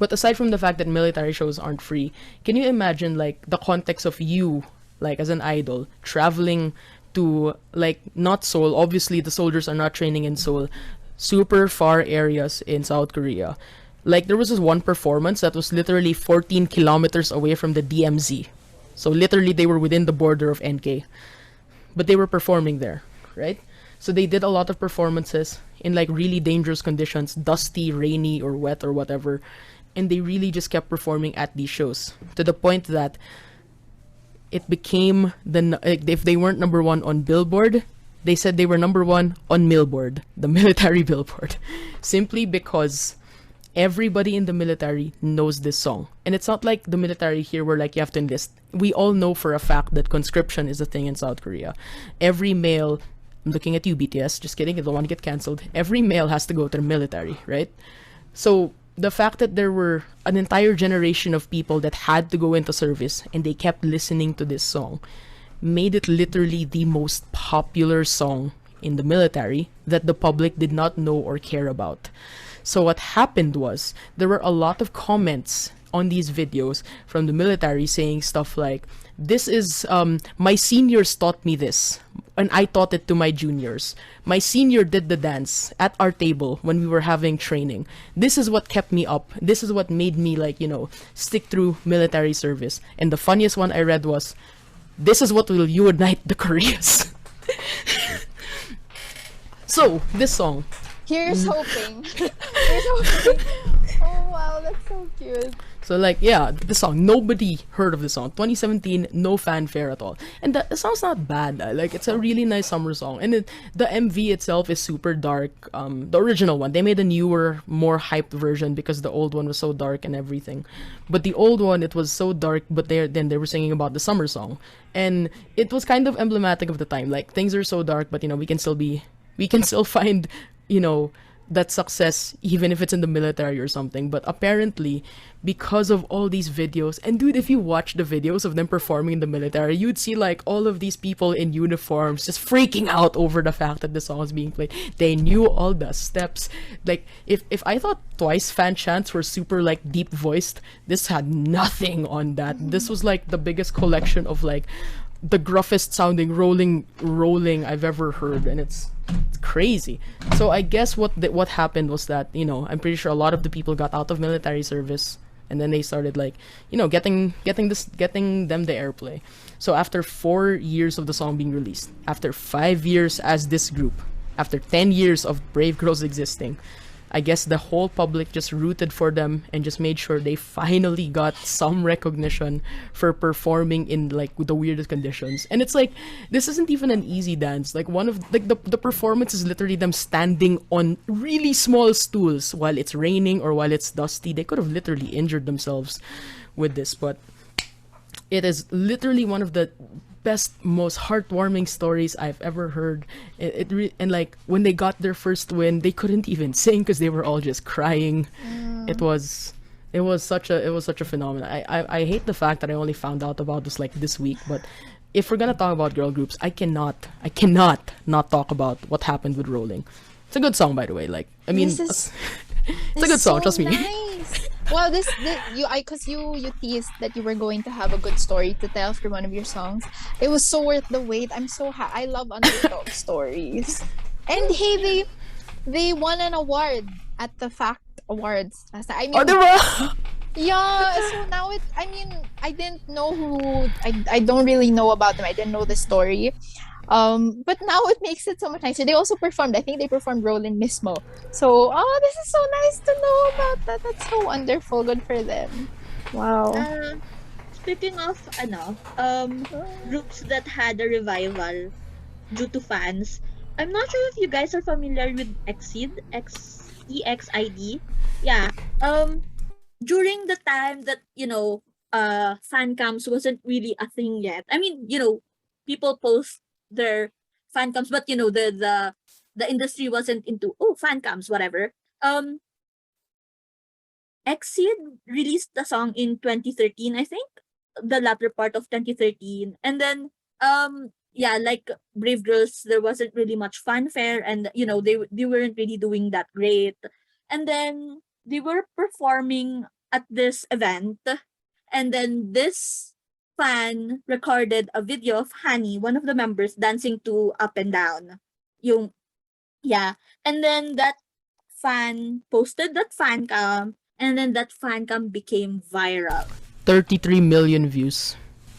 But aside from the fact that military shows aren't free, can you imagine like the context of you, like as an idol, traveling to like, not Seoul, obviously the soldiers are not training in Seoul, super far areas in South Korea. Like there was this one performance that was literally 14 kilometers away from the DMZ. So literally they were within the border of NK. But they were performing there, right? So they did a lot of performances in like really dangerous conditions, dusty, rainy, or wet or whatever. And they really just kept performing at these shows to the point that it became if they weren't number one on Billboard, they said they were number one on Millboard, the military billboard, simply because everybody in the military knows this song. And it's not like the military here where like you have to enlist. We all know for a fact that conscription is a thing in South Korea. Every male, I'm looking at you BTS, just kidding, I don't want to get cancelled. Every male has to go to the military, right? So the fact that there were an entire generation of people that had to go into service and they kept listening to this song made it literally the most popular song in the military that the public did not know or care about. So what happened was there were a lot of comments on these videos from the military saying stuff like, this is my seniors taught me this and I taught it to my juniors. My senior did the dance at our table when we were having training. This is what kept me up. This is what made me like, you know, stick through military service. And the funniest one I read was, this is what will unite the Koreas. So this song, Here's hoping. Here's hoping. Oh wow, that's so cute. so like, yeah, the song, nobody heard of the song. 2017, no fanfare at all. And the song's not bad. Like, it's a really nice summer song. And the MV itself is super dark. The original one, they made a newer, more hyped version because the old one was so dark and everything. But the old one, it was so dark, but then they were singing about the summer song. And it was kind of emblematic of the time. Like, things are so dark, but, you know, we can still find, you know, that success even if it's in the military or something. But apparently because of all these videos, and dude, if you watch the videos of them performing in the military, you'd see like all of these people in uniforms just freaking out over the fact that the song is being played. They knew all the steps. Like if I thought Twice fan chants were super like deep voiced, this had nothing on that. This was like the biggest collection of like the gruffest sounding rolling I've ever heard, and it's crazy. So I guess what happened was that, you know, I'm pretty sure a lot of the people got out of military service, and then they started like, you know, getting them the airplay. So after 4 years of the song being released, after 5 years as this group, after 10 years of Brave Girls existing, I guess the whole public just rooted for them and just made sure they finally got some recognition for performing in like the weirdest conditions. And it's like this isn't even an easy dance. Like one of like the performance is literally them standing on really small stools while it's raining or while it's dusty. They could have literally injured themselves with this, but it is literally one of the best, most heartwarming stories I've ever heard. And like when they got their first win, they couldn't even sing because they were all just crying. It was such a phenomenon. I hate the fact that I only found out about this like this week, but if we're gonna talk about girl groups, I cannot not talk about what happened with Rolling. It's a good song, by the way. Like I mean, This is it's a good song. Trust me. nice. Well, because you teased that you were going to have a good story to tell for one of your songs. It was so worth the wait. I'm so I love underdog stories. And hey, they won an award at the Fact Awards. I Oh, mean, diba? yeah. So now I mean, I didn't know who. I don't really know about them. I didn't know the story. But now it makes it so much nicer. They also performed. I think they performed Rollin mismo. So, oh, this is so nice to know about that. That's so wonderful. Good for them. Wow. Speaking of groups that had a revival due to fans, I'm not sure if you guys are familiar with Exceed, EXID. Yeah. During the time that fan cams wasn't really a thing yet. I mean, people post their fan cams, but the industry wasn't into fan cams, whatever. Exceed released the song in 2013, I think, the latter part of 2013, and then yeah, like Brave Girls, there wasn't really much fanfare, and they weren't really doing that great, and then they were performing at this event, and then this fan recorded a video of Hani, one of the members, dancing to Up and Down. Yung, yeah. And then that fan posted that fan cam, and then that fan cam became viral. 33 million views.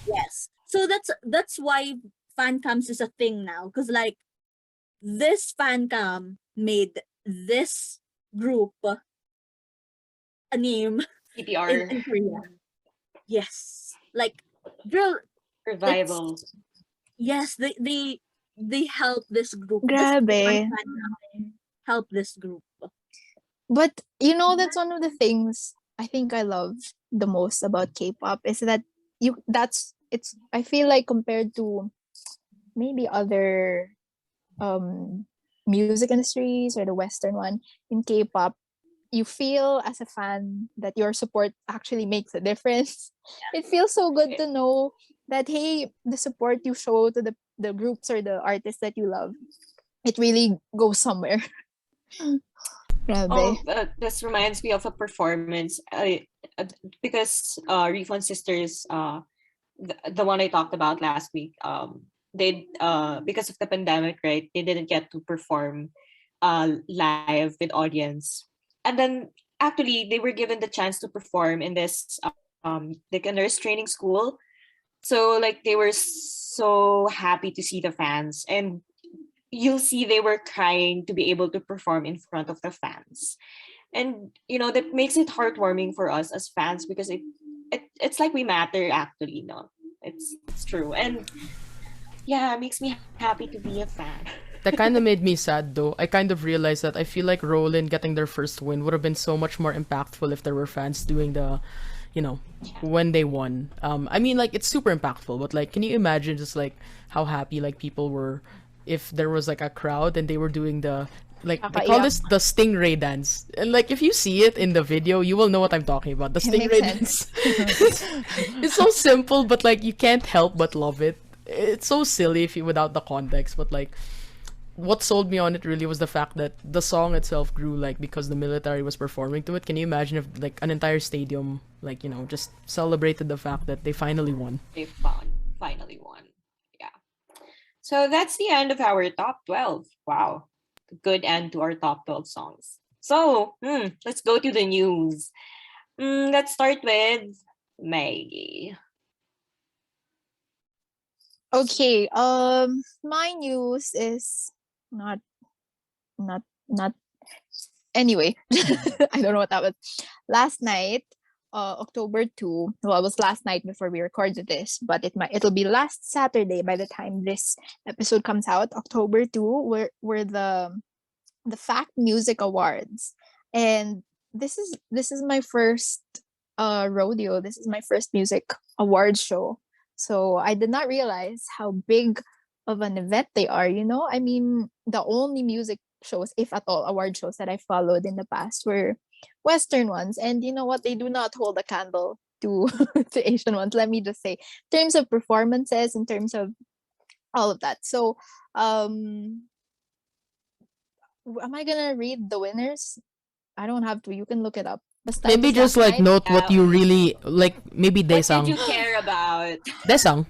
Yes. So that's why fan cams is a thing now. Because like this fan cam made this group a name CPR in Korea. Yes. Like girl, revival. yes, they help this group. This one Grabe. fan cam help this group. But that's one of the things I think I love the most about K-pop is that I feel like compared to maybe other music industries or the Western one, in K-pop, you feel as a fan that your support actually makes a difference. It feels so good to know that, hey, the support you show to the groups or the artists that you love, it really goes somewhere. Oh, Grabe. this reminds me of a performance. Because Refund Sisters, the one I talked about last week, they because of the pandemic, right? They didn't get to perform live with audience, and then actually they were given the chance to perform in this like a nurse training school. So like they were so happy to see the fans, and you'll see they were crying to be able to perform in front of the fans. And that makes it heartwarming for us as fans because it's like we matter actually. No, it's true. And yeah, it makes me happy to be a fan. That kind of made me sad though. I kind of realized that I feel like Rollin getting their first win would have been so much more impactful if there were fans doing the, when they won. I mean, like it's super impactful, but like, can you imagine just like how happy like people were if there was like a crowd and they were doing the like they call this the stingray dance, and like if you see it in the video you will know what I'm talking about. The It makes stingray dance. It's so simple, but like you can't help but love it. It's so silly if you without the context, but like what sold me on it really was the fact that the song itself grew like because the military was performing to it. Can you imagine if like an entire stadium like just celebrated the fact that they finally won? They finally won. Yeah. So that's the end of our top 12. Wow. Good end to our top 12 songs. So let's go to the news. Let's start with Maggie. Okay. My news is not not Anyway, I don't know what that was. Last night, October 2. Well, it was last night before we recorded this, but it'll be last Saturday by the time this episode comes out. October 2 were the Fact Music Awards. And this is my first rodeo. This is my first music awards show. So I did not realize how big of an event they are, you know? I mean, the only music shows, if at all, award shows that I followed in the past were Western ones. And you know what? They do not hold a candle to to Asian ones, let me just say. In terms of performances, in terms of all of that. So am I gonna read the winners? I don't have to. You can look it up. Basta it Maybe was just last like night. note what you really like. Maybe What did Daesang. you care about? Daesang.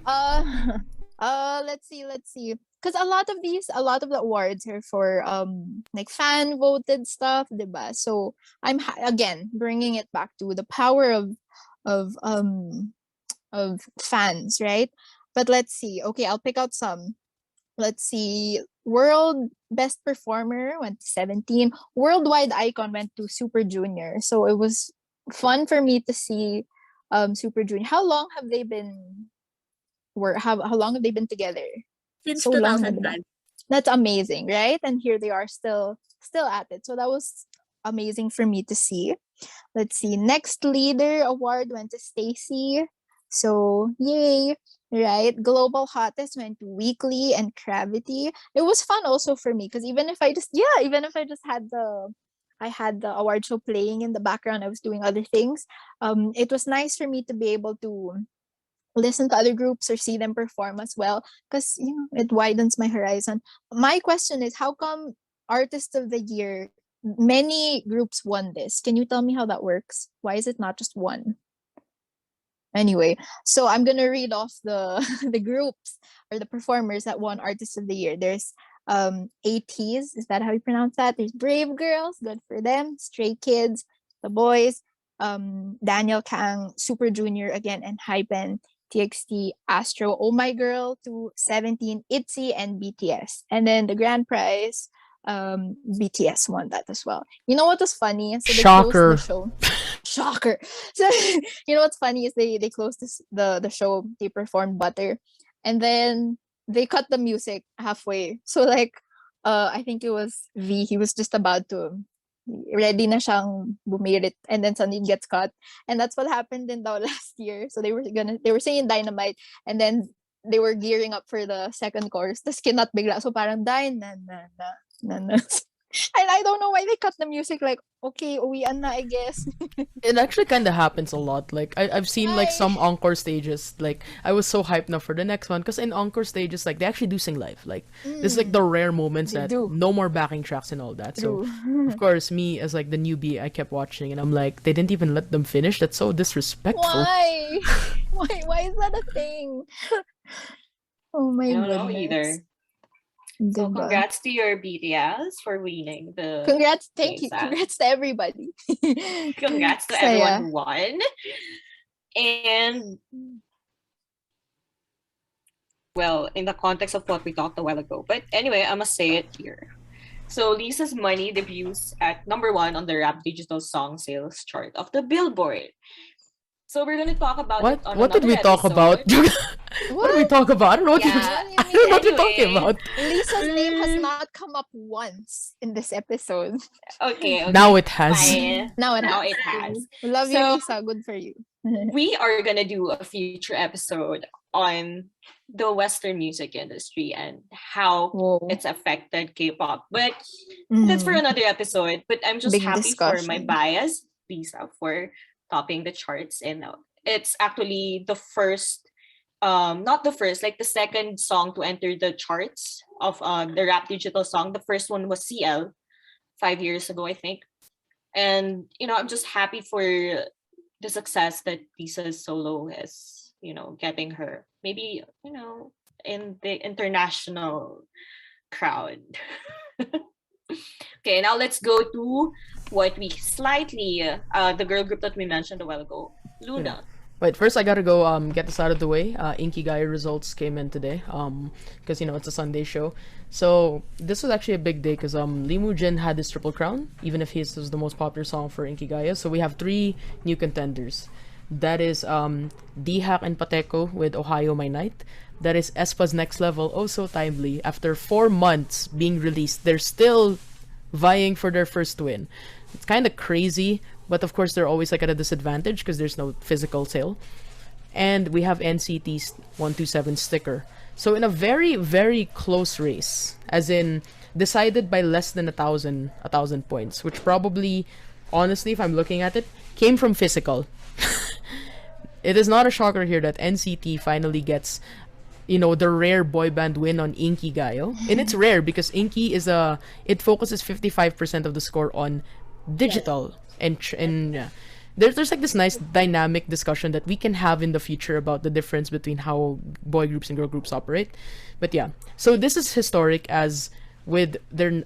Let's see. Because a lot of the awards are for like fan voted stuff, diba? So I'm again bringing it back to the power of um of fans, right? But let's see. Okay, I'll pick out some. Let's see. World Best Performer went to 17. Worldwide Icon went to Super Junior. So it was fun for me to see Super Junior. How long have they been how long have they been together? Since So long na, 2005. diba? That's amazing, right? And here they are still at it. So that was amazing for me to see. Let's see. Next leader award went to Stacy. So yay, right? Global hottest went to Weekly and Gravity. It was fun also for me because even if I just had the award show playing in the background, I was doing other things. It was nice for me to be able to listen to other groups or see them perform as well because you know it widens my horizon. My question is, how come Artist of the Year, many groups won this? Can you tell me how that works? Why is it not just one? Anyway, so I'm gonna read off the the groups or the performers that won Artist of the Year. There's ATs, is that how you pronounce that? There's Brave Girls, good for them. Stray Kids, The Boys, Daniel Kang, Super Junior again, and Hypen, TXT, Astro, Oh My Girl, to 17, ITZY, and BTS. And then the grand prize, BTS won that as well. You know what was funny? So they Shocker. closed the show. Shocker. So you know what's funny is they closed the show. They performed Butter, and then they cut the music halfway. So like, I think it was V. He was just about to ready na siyang bumirit, and then suddenly it gets cut, and that's what happened in the last year. So they were singing Dynamite, and then they were gearing up for the second chorus. Tapos kinat bigla. So parang na na. And I don't know why they cut the music. Like, okay, uwian na, I guess. It actually kind of happens a lot. Like I've seen like some encore stages. Like I was so hyped now for the next one because in encore stages, like they actually do sing live. Like this is like the rare moments They that do. no more backing tracks and all that. So True. of course, me as like the newbie, I kept watching and I'm like, they didn't even let them finish. That's so disrespectful. Why? Why is that a thing? Oh my I don't know goodness. either. So Diba? congrats to your BTS for winning the Congrats, thank you. Yes, Congrats to everybody. congrats to Saya. everyone who won. And well, in the context of what we talked a while ago. But anyway, I must say it here. So Lisa's Money debuts at number 1 on the rap digital song sales chart of the Billboard. So we're gonna talk about it on What did another we talk about? episode. What did we talk about? I don't know what Yeah. I don't know what you're talking Anyway. about. Lisa's name has not come up once in this episode. Okay. Now it has. Fine. Now it Now has. it has. We love you, So- Lisa. Good for you. We are gonna do a future episode on the Western music industry and how Whoa. it's affected K-pop. But that's for Mhm. another episode. But I'm just Big happy for my discussion. bias, Lisa, for topping the charts. And it's actually the first, not the first, like the second song to enter the charts of the rap digital song. The first one was CL 5 years ago, I think. And I'm just happy for the success that Lisa's solo is, getting her. Maybe, in the international crowd. Okay, now let's go to what we slightly, the girl group that we mentioned a while ago, Luna. Wait, first I gotta go get this out of the way. Inkigayo results came in today. Because it's a Sunday show. So this was actually a big day because Lee Moo Jin had his triple crown, even if his was the most popular song for Inkigayo. So we have three new contenders. That is Dihak and Pateco with Ohio My Night. That is aespa's Next Level, oh so timely. After 4 months being released, they're still vying for their first win. It's kind of crazy, but of course they're always like at a disadvantage because there's no physical sale. And we have NCT's 127 sticker. So in a very, very close race, as in decided by less than a thousand points, which probably, honestly, if I'm looking at it, came from physical. It is not a shocker here that NCT finally gets, the rare boy band win on Inkigayo. And it's rare because Inki it focuses 55% of the score on digital. And yeah. There's like this nice dynamic discussion that we can have in the future about the difference between how boy groups and girl groups operate. But yeah, so this is historic as with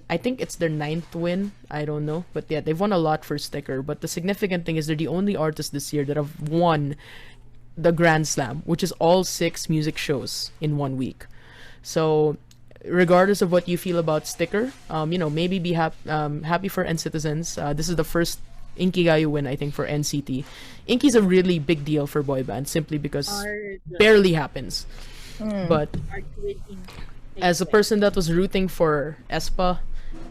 I think it's their 9th win. I don't know. But yeah, they've won a lot for sticker. But the significant thing is they're the only artists this year that have won the Grand Slam, which is all 6 music shows in 1 week. So regardless of what you feel about sticker, maybe be happy for NCTzens. This is the first Inkigayo win, I think, for NCT. Inki's a really big deal for boy bands simply because barely happens. But as a person that was rooting for aespa,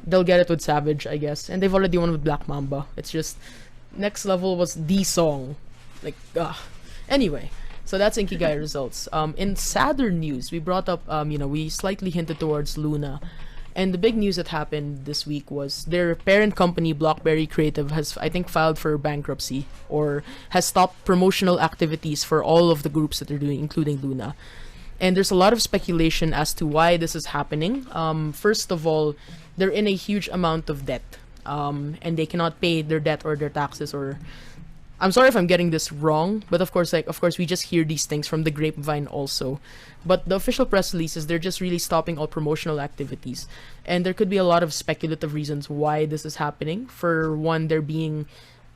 they'll get it with Savage, I guess. And they've already won with Black Mamba. It's just Next Level was the song. Anyway, so that's Inkigayo results. In sadder news, we brought up, we slightly hinted towards Luna. And the big news that happened this week was their parent company, Blockberry Creative, has, I think, filed for bankruptcy or has stopped promotional activities for all of the groups that they're doing, including Luna. And there's a lot of speculation as to why this is happening. First of all, they're in a huge amount of debt, and they cannot pay their debt or their taxes. Or I'm sorry if I'm getting this wrong, but of course, we just hear these things from the grapevine also. But the official press release is they're just really stopping all promotional activities. And there could be a lot of speculative reasons why this is happening. For one, they're being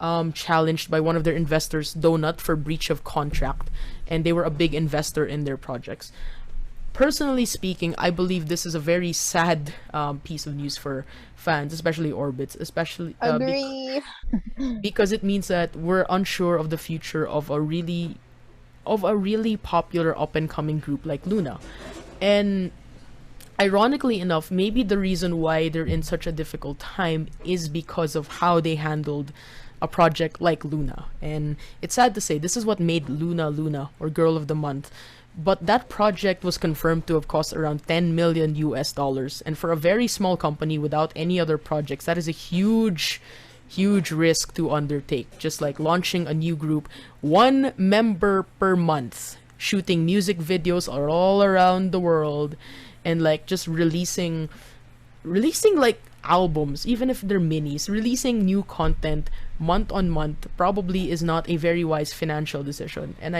challenged by one of their investors, Donut, for breach of contract. And they were a big investor in their projects. Personally speaking, I believe this is a very sad piece of news for fans, especially Orbits, especially Agree. because it means that we're unsure of the future of a really popular up-and-coming group like Luna. And ironically enough, maybe the reason why they're in such a difficult time is because of how they handled a project like Luna. And it's sad to say, this is what made Luna or Girl of the Month. But that project was confirmed to have cost around $10 million US. And for a very small company without any other projects, that is a huge risk to undertake. Just like launching a new group, 1 member per month, shooting music videos all around the world, and like just releasing like albums, even if they're minis, releasing new content month on month probably is not a very wise financial decision. And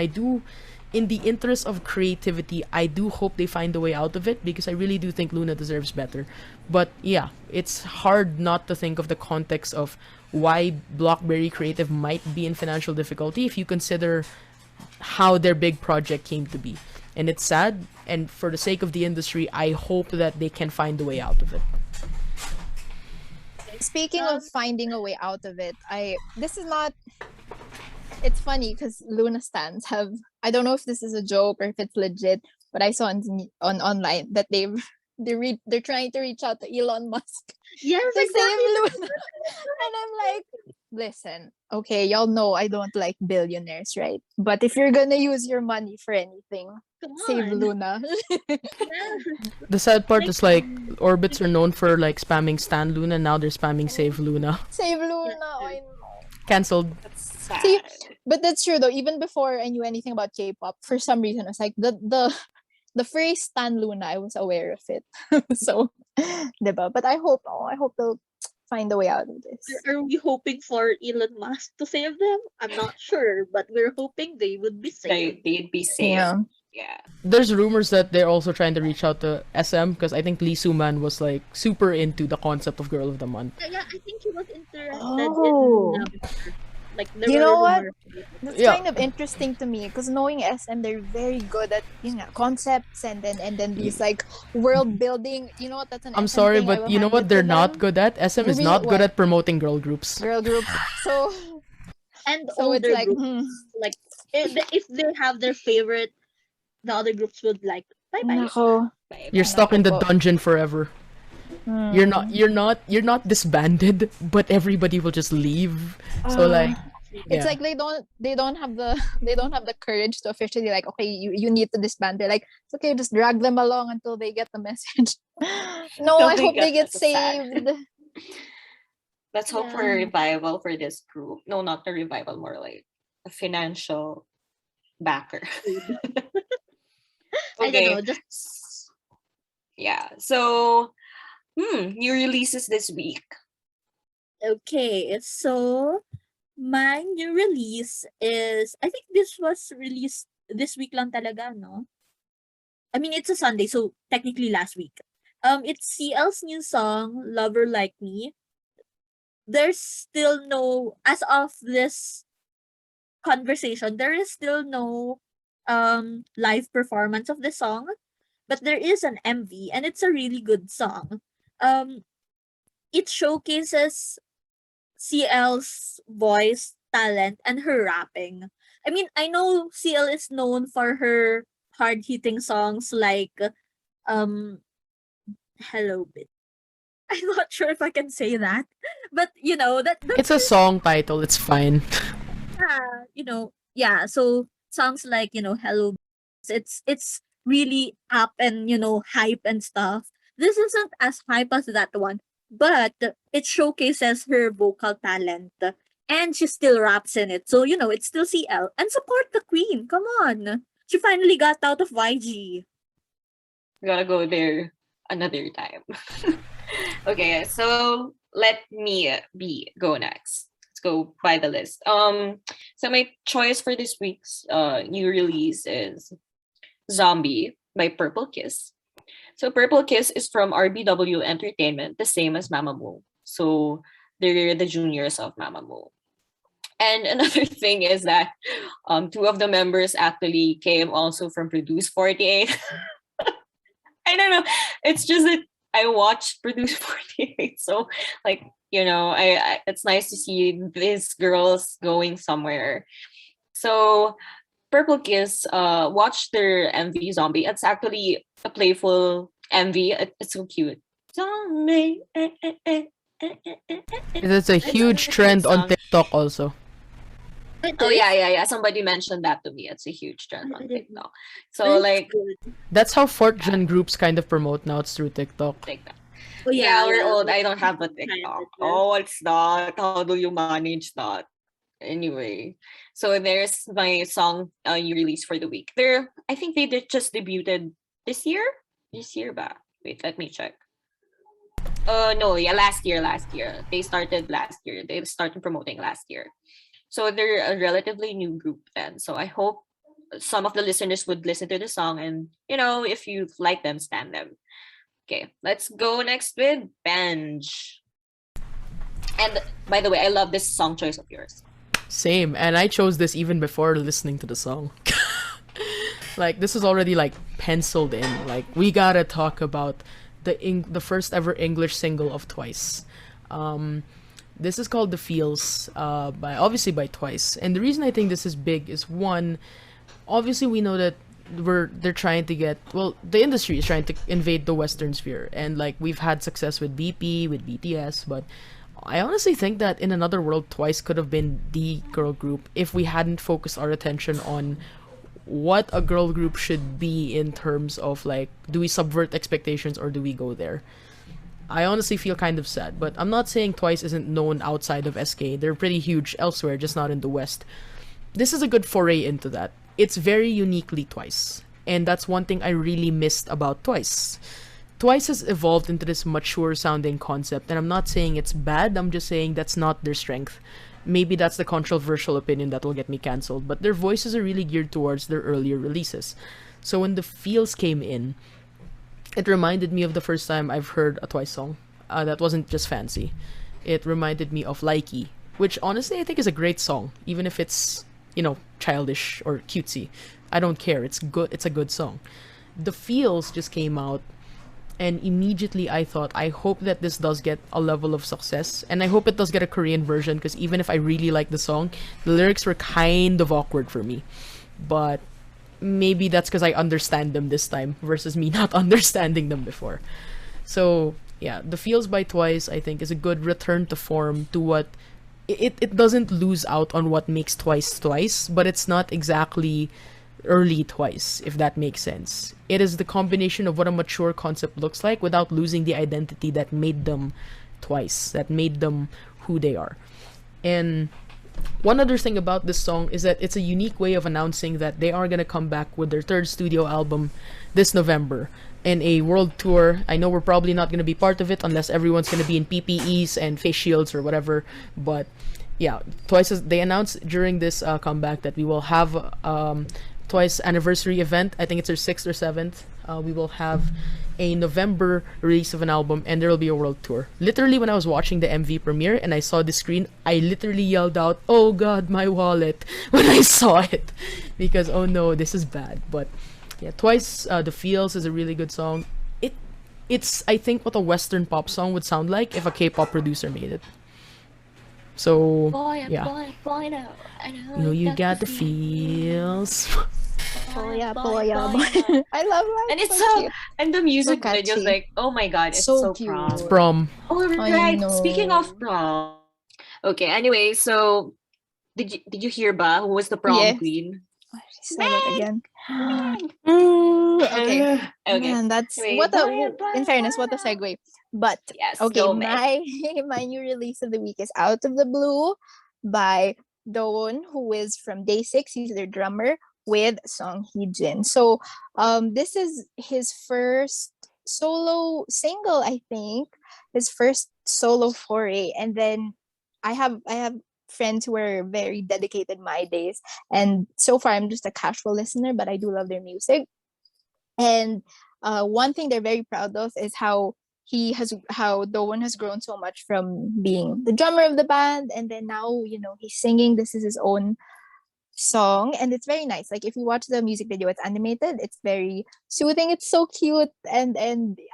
in the interest of creativity, I do hope they find a way out of it because I really do think Luna deserves better. But yeah, it's hard not to think of the context of why Blockberry Creative might be in financial difficulty if you consider how their big project came to be. And it's sad, and for the sake of the industry, I hope that they can find a way out of it. Speaking of finding a way out of it, it's funny because Luna stans have, I don't know if this is a joke or if it's legit, but I saw on online that they're trying to reach out to Elon Musk Yes, to exactly. save Luna. And I'm like, listen, okay, y'all know I don't like billionaires, right? But if you're gonna use your money for anything, Come save on. Luna. Yeah. The sad part is like Orbits are known for like spamming Stan Luna, now they're spamming Save Luna. Save Luna. I know. Cancelled. That's sad. See, but that's true though. Even before I knew anything about K-pop, for some reason I was like the phrase "Stan Luna," I was aware of it. So, diba? But I hope they'll find a way out of this. Are we hoping for Elon Musk to save them? I'm not sure, but we're hoping they would be saved. They'd be safe. Yeah. Yeah. There's rumors that they're also trying to reach out to SM because I think Lee Soo-man was like super into the concept of Girl of the Month. Yeah, I think he was interested Oh. in Like there You were know what? rumors. That's Yeah. kind of interesting to me because knowing SM, they're very good at concepts and then these like world building. You know what? That's an I'm SM sorry, thing. I but will you know hand what it to they're not them. good at? SM is Really, not good what? at promoting girl groups. Girl groups. So And so it's older like groups. Like if they have their favorite, the other groups would like bye bye. nako. You're stuck in the Nako po. dungeon forever. You're not Hmm. you're not disbanded, but everybody will just leave. So like, It's yeah. like they don't have the they don't have the courage to officially like, okay, you need to disband. They're like, it's okay, just drag them along until they get the message. No, Till I they hope they get get the sad. saved. Let's hope for a Yeah. revival for this group. No, not a revival, more like a financial backer. I don't know. Okay. Just Yeah. So, new releases this week. okay. So my new release is, I think this was released this week lang talaga, no? I mean, it's a Sunday, so technically last week. It's CL's new song, Lover Like Me. There's still no, as of this conversation, there is still no live performance of the song, but there is an MV and it's a really good song. Um it showcases CL's voice, talent, and her rapping. I mean, I know CL is known for her hard-hitting songs like um Hello Bit. I'm not sure if I can say that. But It's a song title, it's fine. yeah, so songs like, Hello Bit, it's really up and hype and stuff. This isn't as hype as that one, but it showcases her vocal talent and she still raps in it. So, it's still CL. And support the queen. Come on. She finally got out of YG. We gotta go there another time. Okay, so let me go next. Let's go by the list. So my choice for this week's new release is Zombie by Purple Kiss. So Purple Kiss is from RBW Entertainment, the same as Mamamoo. So they're the juniors of Mamamoo. And another thing is that two of the members actually came also from Produce 48. I don't know. It's just that I watched Produce 48. So like, I it's nice to see these girls going somewhere. So Purple Kiss, watch their MV Zombie. It's actually a playful MV. It's so cute. Zombie. It is a It's huge a cute trend on song. TikTok also. Oh yeah. Somebody mentioned that to me. It's a huge trend I on didn't TikTok. So It's like, good. That's how fourth gen groups kind of promote now, it's through TikTok. TikTok. Oh Yeah, yeah, we're yeah. old. Like, I don't have a kind TikTok. of. Oh, what's that? How do you manage that? Anyway, so there's my song you released for the week. I think they just debuted this year. This year, ba? Wait, let me check. No, yeah, last year. They started last year. They started promoting last year. So they're a relatively new group then. So I hope some of the listeners would listen to the song and if you like them, stand them. Okay, let's go next with Benj. And by the way, I love this song choice of yours. Same, and I chose this even before listening to the song. Like this is already like penciled in. Like we gotta talk about the first ever English single of Twice. This is called "The Feels," by Twice. And the reason I think this is big is one, obviously we know that they're trying to get, well, the industry is trying to invade the Western sphere, and like we've had success with BP, with BTS, but I honestly think that in another world, Twice could have been the girl group if we hadn't focused our attention on what a girl group should be in terms of like, do we subvert expectations or do we go there? I honestly feel kind of sad, but I'm not saying Twice isn't known outside of SK. They're pretty huge elsewhere, just not in the West. This is a good foray into that. It's very uniquely Twice, and that's one thing I really missed about Twice. Twice has evolved into this mature sounding concept, and I'm not saying it's bad, I'm just saying that's not their strength. Maybe that's the controversial opinion that will get me cancelled, but their voices are really geared towards their earlier releases. So when the feels came in, it reminded me of the first time I've heard a Twice song. That wasn't just fancy. It reminded me of Likey which honestly I think is a great song, even if it's, childish or cutesy. I don't care. It's good. It's a good song. The Feels just came out, and immediately I thought, I hope that this does get a level of success, and I hope it does get a Korean version, because even if I really like the song, the lyrics were kind of awkward for me. But maybe that's because I understand them this time versus me not understanding them before. So yeah, The Feels by Twice, I think, is a good return to form, to what it doesn't lose out on what makes Twice Twice, but it's not exactly early Twice, if that makes sense. It is the combination of what a mature concept looks like without losing the identity that made them Twice, that made them who they are. And one other thing about this song is that it's a unique way of announcing that they are going to come back with their third studio album this November in a world tour. I know we're probably not going to be part of it unless everyone's going to be in PPEs and face shields or whatever, but yeah, they announced during this comeback that we will have Twice anniversary event. I think it's their 6th or 7th. We will have a November release of an album, and there will be a world tour. Literally, when I was watching the MV premiere and I saw the screen, I literally yelled out, "Oh God, my wallet!" when I saw it, because oh no, this is bad. But yeah, Twice, The Feels is a really good song. It's I think what a Western pop song would sound like if a K-pop producer made it. So yeah, boy, no, I know you got the feels. Oh yeah, boy. I love that. And it's so so, cute. and the music So video's catchy. like, oh my god, it's So so cute. prom. Prom. Oh I right. Speaking know. of prom. Okay, anyway, so did you hear ba who was the prom Yes. queen? Oh, she said it again. Okay. Okay. Okay. Man, that's Anyway, what a. boy, In fairness, what a boy. segue. But Yes, okay, go Meg. my new release of the week is "Out of the Blue" by DOWOON, who is from Day 6. He's their drummer, with Song Heejin. So this is his first solo single, I think. His first solo foray. And then I have friends who are very dedicated my days. And so far I'm just a casual listener, but I do love their music. And one thing they're very proud of is how Doan has grown so much from being the drummer of the band, and then now he's singing. This is his own song, and it's very nice. Like, if you watch the music video, it's animated. It's very soothing. It's so cute, and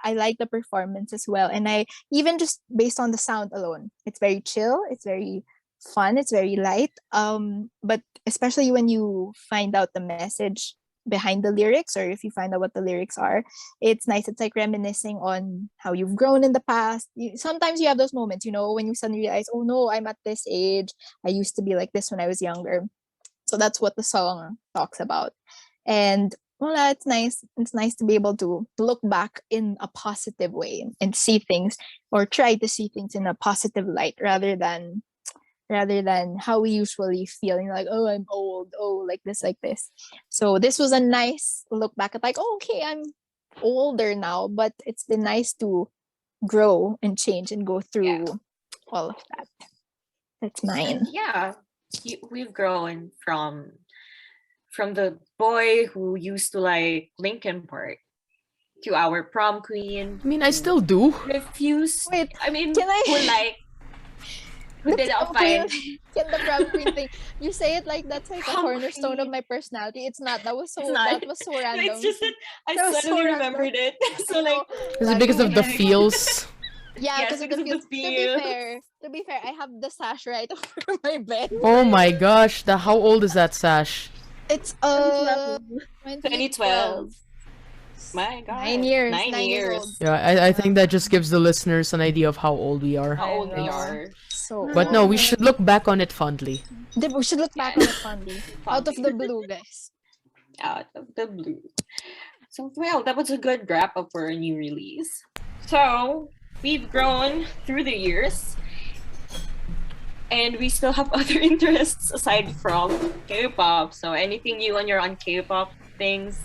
I like the performance as well. And I even just based on the sound alone, it's very chill. It's very fun. It's very light. But especially when you find out the message behind the lyrics, or if you find out what the lyrics are, it's nice. It's like reminiscing on how you've grown in the past. Sometimes you have those moments, when you suddenly realize, oh no, I'm at this age. I used to be like this when I was younger. So that's what the song talks about. And well, it's nice. It's nice to be able to look back in a positive way and see things, or try to see things in a positive light, rather than how we usually feel, like, oh, I'm old, oh, like this. So this was a nice look back at, like, oh, okay, I'm older now, but it's been nice to grow and change and go through all of that. That's mine. Yeah, we've grown from the boy who used to like Linkin Park to our prom queen. I mean, I still do. Refuse. Wait, I mean, can I- who like who did not find. Can the prom queen thing? You say it like that's like a Prom cornerstone of queen. my personality. It's not. That was so. It's not. That was so No, random. it's just that I That was so suddenly random. remembered it. So I like, know. Is it because of the Like- feels? Yeah, Yes, because of because the of the feels. feels. To be fair, I have the sash right over my bed. Oh my gosh, how old is that sash? It's 2012. My God. 9 years. 9 9 years years. old. Yeah, I think that just gives the listeners an idea of how old we are. How old we I know. are. So. But no, we should look back on it fondly. We should look back on it fondly. Out of the blue, guys. Out of the blue. So well, that was a good wrap up for a new release. So we've grown through the years, and we still have other interests aside from K-pop. So anything new on K-pop things?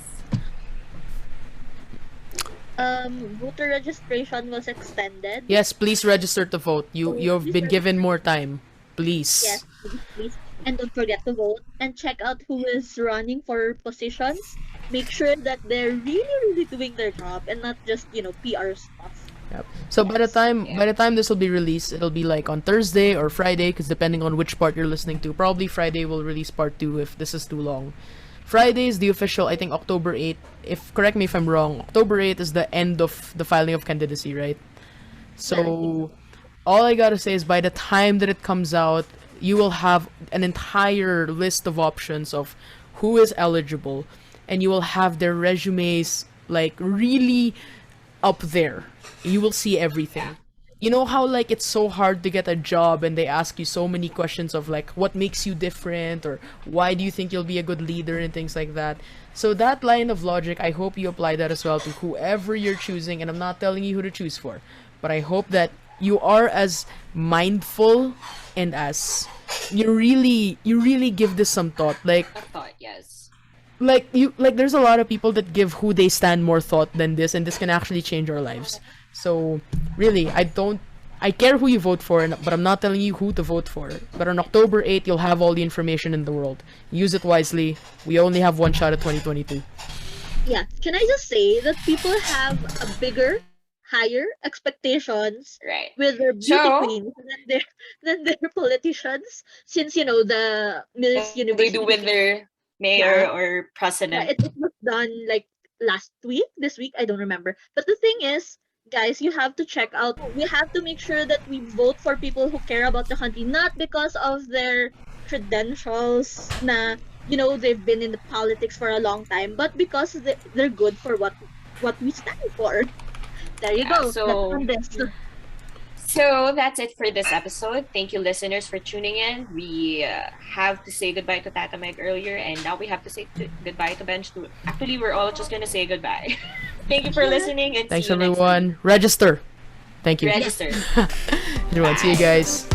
Voter registration was extended. Yes, please register to vote. You've been given more time. Please. Yes, please. And don't forget to vote and check out who is running for positions. Make sure that they're really, really doing their job and not just, PR stuff. Yep. So by the time this will be released, it'll be like on Thursday or Friday, because depending on which part you're listening to, probably Friday will release part 2 if this is too long. Friday is the official, I think October 8th. If correct me if I'm wrong, October 8th is the end of the filing of candidacy, right? So all I gotta say is by the time that it comes out, you will have an entire list of options of who is eligible, and you will have their resumes like really up there. You will see everything. You know how like it's so hard to get a job and they ask you so many questions of like what makes you different or why do you think you'll be a good leader and things like that. So that line of logic, I hope you apply that as well to whoever you're choosing, and I'm not telling you who to choose for, but I hope that you are as mindful and as you really give this some thought. I thought, yes. There's a lot of people that give who they stand more thought than this, and this can actually change our lives. So really, I care who you vote for, but I'm not telling you who to vote for. But on October 8th, you'll have all the information in the world. Use it wisely. We only have one shot at 2022. Yeah. Can I just say that people have a bigger, higher expectations Right. with their beauty So- queens than their politicians, since the Miss They Universe do with their mayor Yeah. or president. it was done like last week, this week, I don't remember. But the thing is, guys, you have to check out. We have to make sure that we vote for people who care about the country, not because of their credentials, they've been in the politics for a long time, but because they're good for what we stand for. There you Yeah, go. so- That's on this. So that's it for this episode. Thank you, listeners, for tuning in. We have to say goodbye to Tata Meg earlier, and now we have to say goodbye to Bench too. Actually, we're all just gonna say goodbye. Thank you for listening, and Thanks see you next everyone. Register. Thank you. week. Register. Everyone, see you guys.